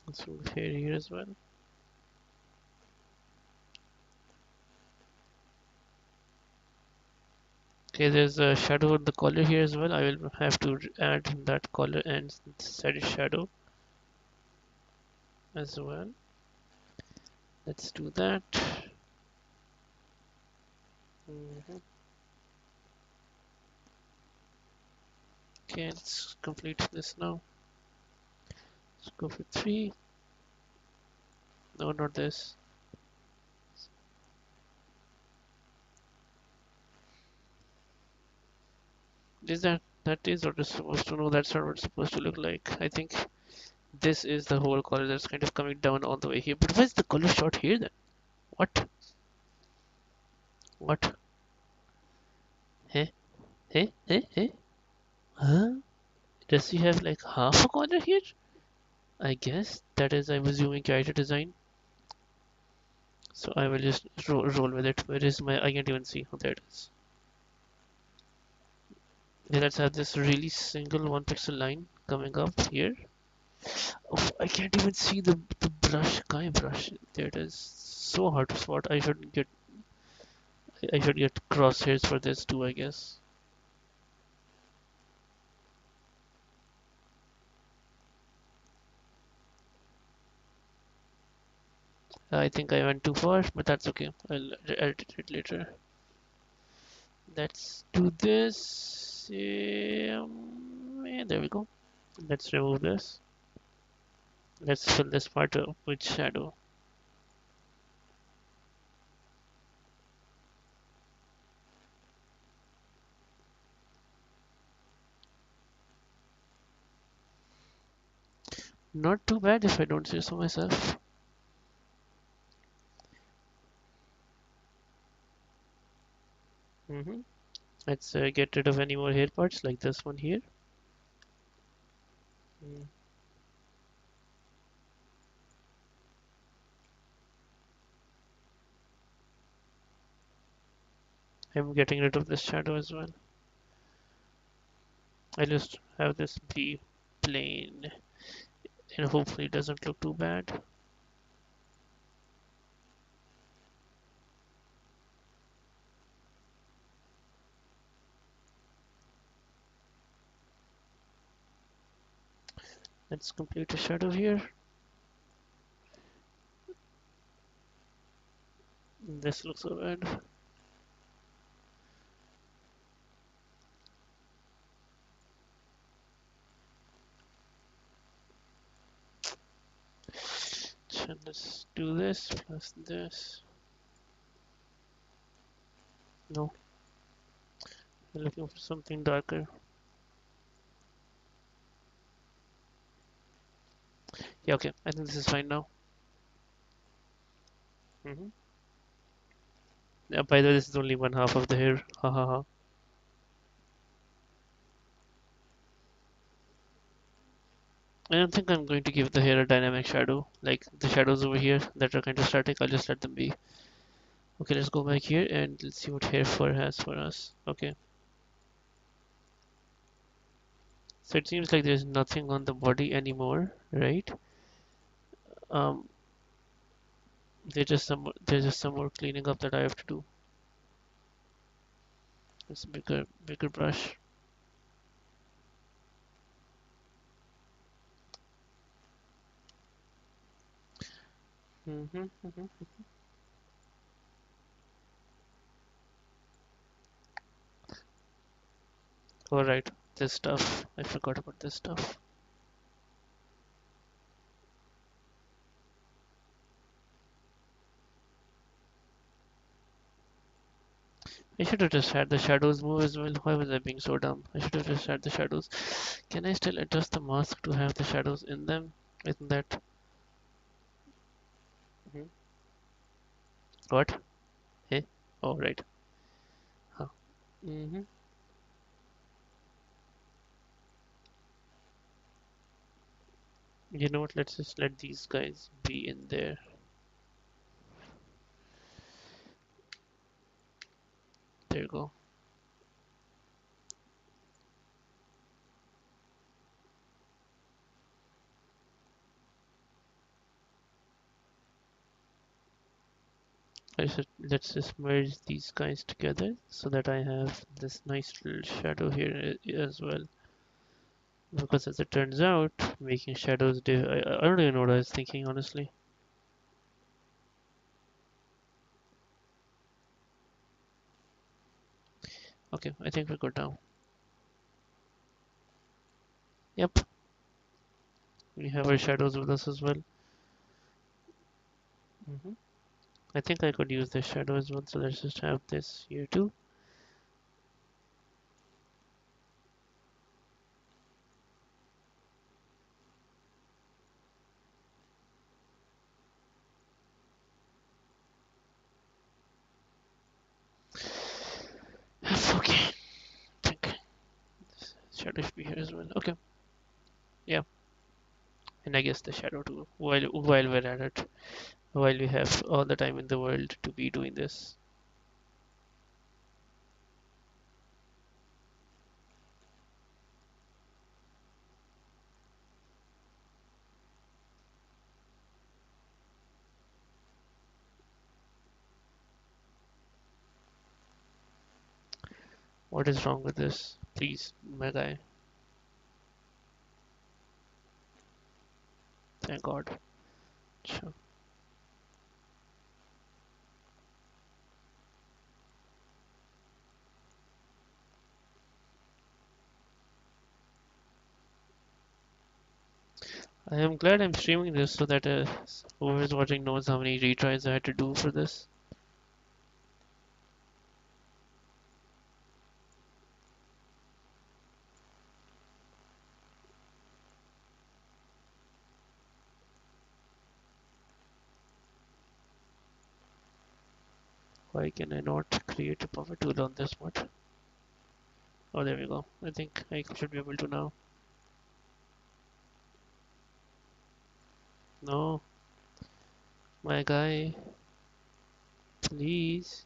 A: Let's remove hair here as well. Okay, there's a shadow on the collar here as well. I will have to add that collar and set shadow as well. Let's do that. Mhm. Okay, let's complete this now. Let's go for 3. No, not this. Is that is what it's supposed to know? That's not what it's supposed to look like. I think this is the whole color that's kind of coming down all the way here. But why is the color shot here then? What? What? Hey, hey, hey, hey? Huh? Does he have like half a color here? I guess that is, I'm assuming, character design. So I will just roll with it. Where is my? I can't even see. Oh, there it is. Okay, let's have this really single 1 pixel line coming up here. Oh, I can't even see the brush, Kai brush. There it is. So hard to spot. I should get crosshairs for this too, I guess. I think I went too far, but that's okay. I'll edit it later. Let's do this. And there we go. Let's remove this. Let's fill this part up with shadow. Not too bad if I don't say so myself. Let's get rid of any more hair parts like this one here. Mm. I'm getting rid of this shadow as well. I just have this be plain and hopefully it doesn't look too bad. Let's complete the shadow here. This looks so bad. So let's do this plus this. No, I'm looking for something darker. Yeah, okay, I think this is fine now. Yeah, by the way, this is only one half of the hair. Ha ha ha. I don't think I'm going to give the hair a dynamic shadow. Like the shadows over here that are kind of static, I'll just let them be. Okay, let's go back here and let's see what hair fur has for us. Okay. So it seems like there's nothing on the body anymore, right? Um, there's just some more cleaning up that I have to do. It's a bigger brush. Mm-hmm. All right, this stuff. I forgot about this stuff. I should have just had the shadows move as well. Why was I being so dumb? I should have just had the shadows. Can I still adjust the mask to have the shadows in them? Isn't that... Mhm. What? Hey? Oh, right. Huh. Mm-hmm. You know what? Let's just let these guys be in there. There you go. Let's just merge these guys together so that I have this nice little shadow here as well. Because as it turns out, making shadows I don't even know what I was thinking, honestly. Okay, I think we're good now. Yep, we have our shadows with us as well. hmm I think I could use this shadow as well, so let's just have this here too. Okay, I think this shadow should be here as well. Okay, yeah, and I guess the shadow too, while we're at it, while we have all the time in the world to be doing this. What is wrong with this? Please, my guy. Thank God. Sure. I am glad I'm streaming this so that whoever's watching knows how many retries I had to do for this. Why can I not create a power tool on this mod? Oh, there we go. I think I should be able to now. No, my guy, please.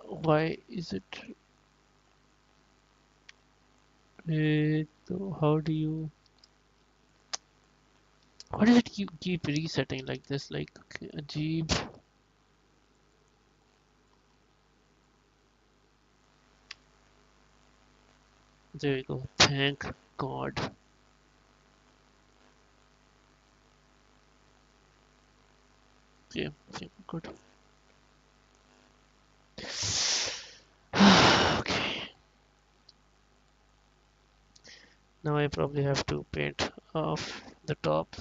A: Why is it? How do you? Why does it keep resetting like this? Like, okay, Ajib. There we go. Thank God. Okay, okay, good. Okay. Now I probably have to paint off the top.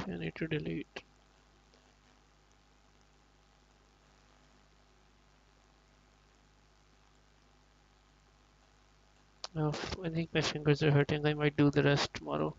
A: I need to delete. Oh, I think my fingers are hurting. I might do the rest tomorrow.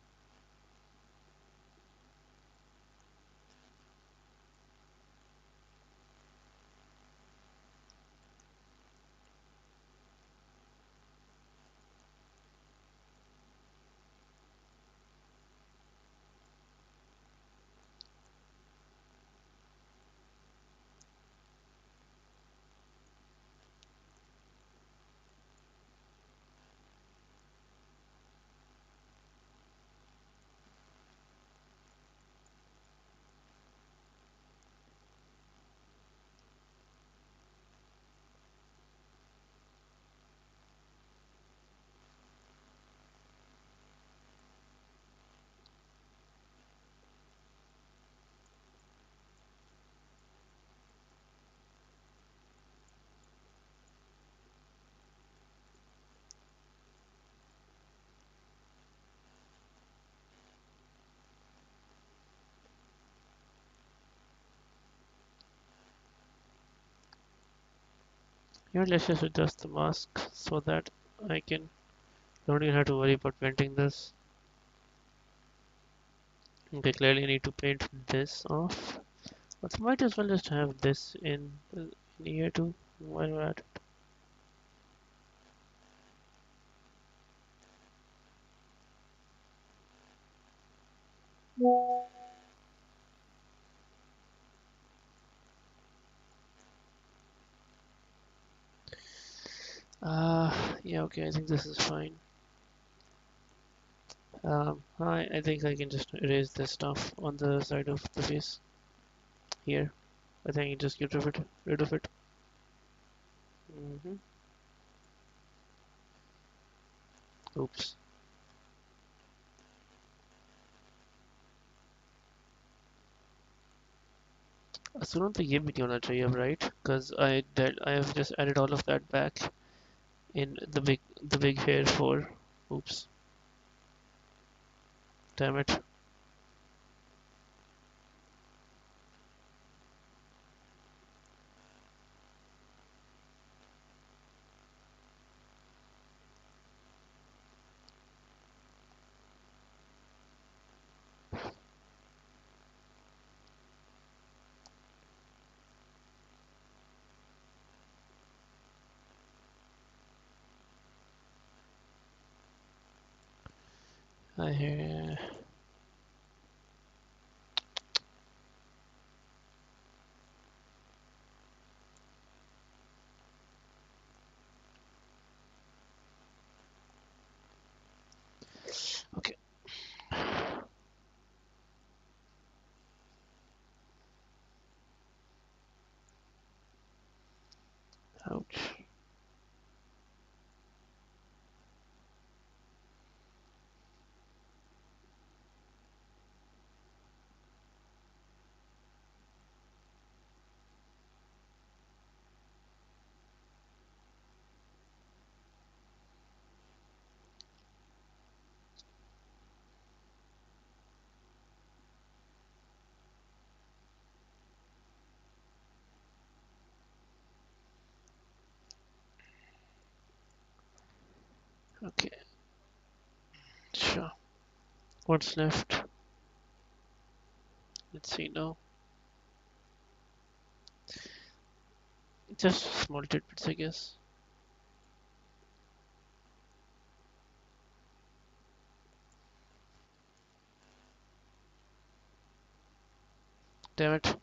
A: Here, let's just adjust the mask so that I don't even have to worry about painting this. Okay, clearly I need to paint this off. But might as well just have this in here too. Why not? Yeah, okay, I think this is fine. I think I can just erase this stuff on the side of the face here. I think I can just get rid of it. hmm Oops. Surant ये भी नहीं होना चाहिए अब, right? Because I have just added all of that back in the big hair for. Oops. Damn it. I hear. Okay. Ouch. Okay. Sure. What's left? Let's see now. Just small tidbits, I guess. Damn it.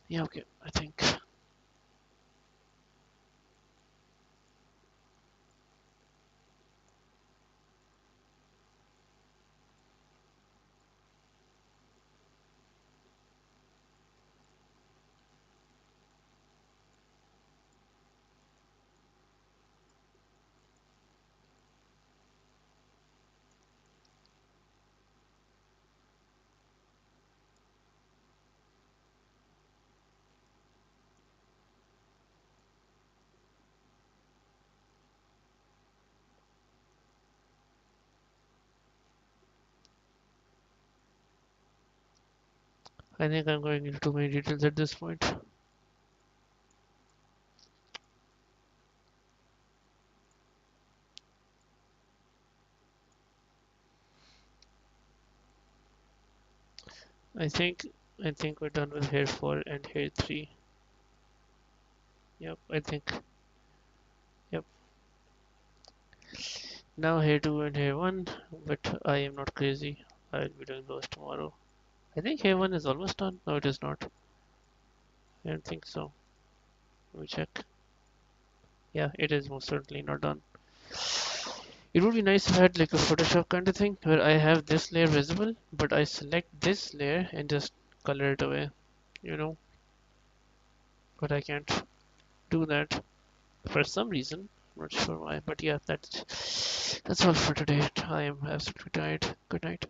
A: Yeah, okay. I think. I think I'm going into too many details at this point. I think I think we're done with hair 4 and hair 3. Yep, I think. Yep. Now hair 2 and hair 1, but I am not crazy. I'll be doing those tomorrow. I think hair 1 is almost done. No, it is not. I don't think so. Let me check. Yeah, it is most certainly not done. It would be nice if I had like a Photoshop kind of thing where I have this layer visible, but I select this layer and just color it away, you know. But I can't do that for some reason. I'm not sure why, but yeah, that's all for today. I am absolutely tired. Good night.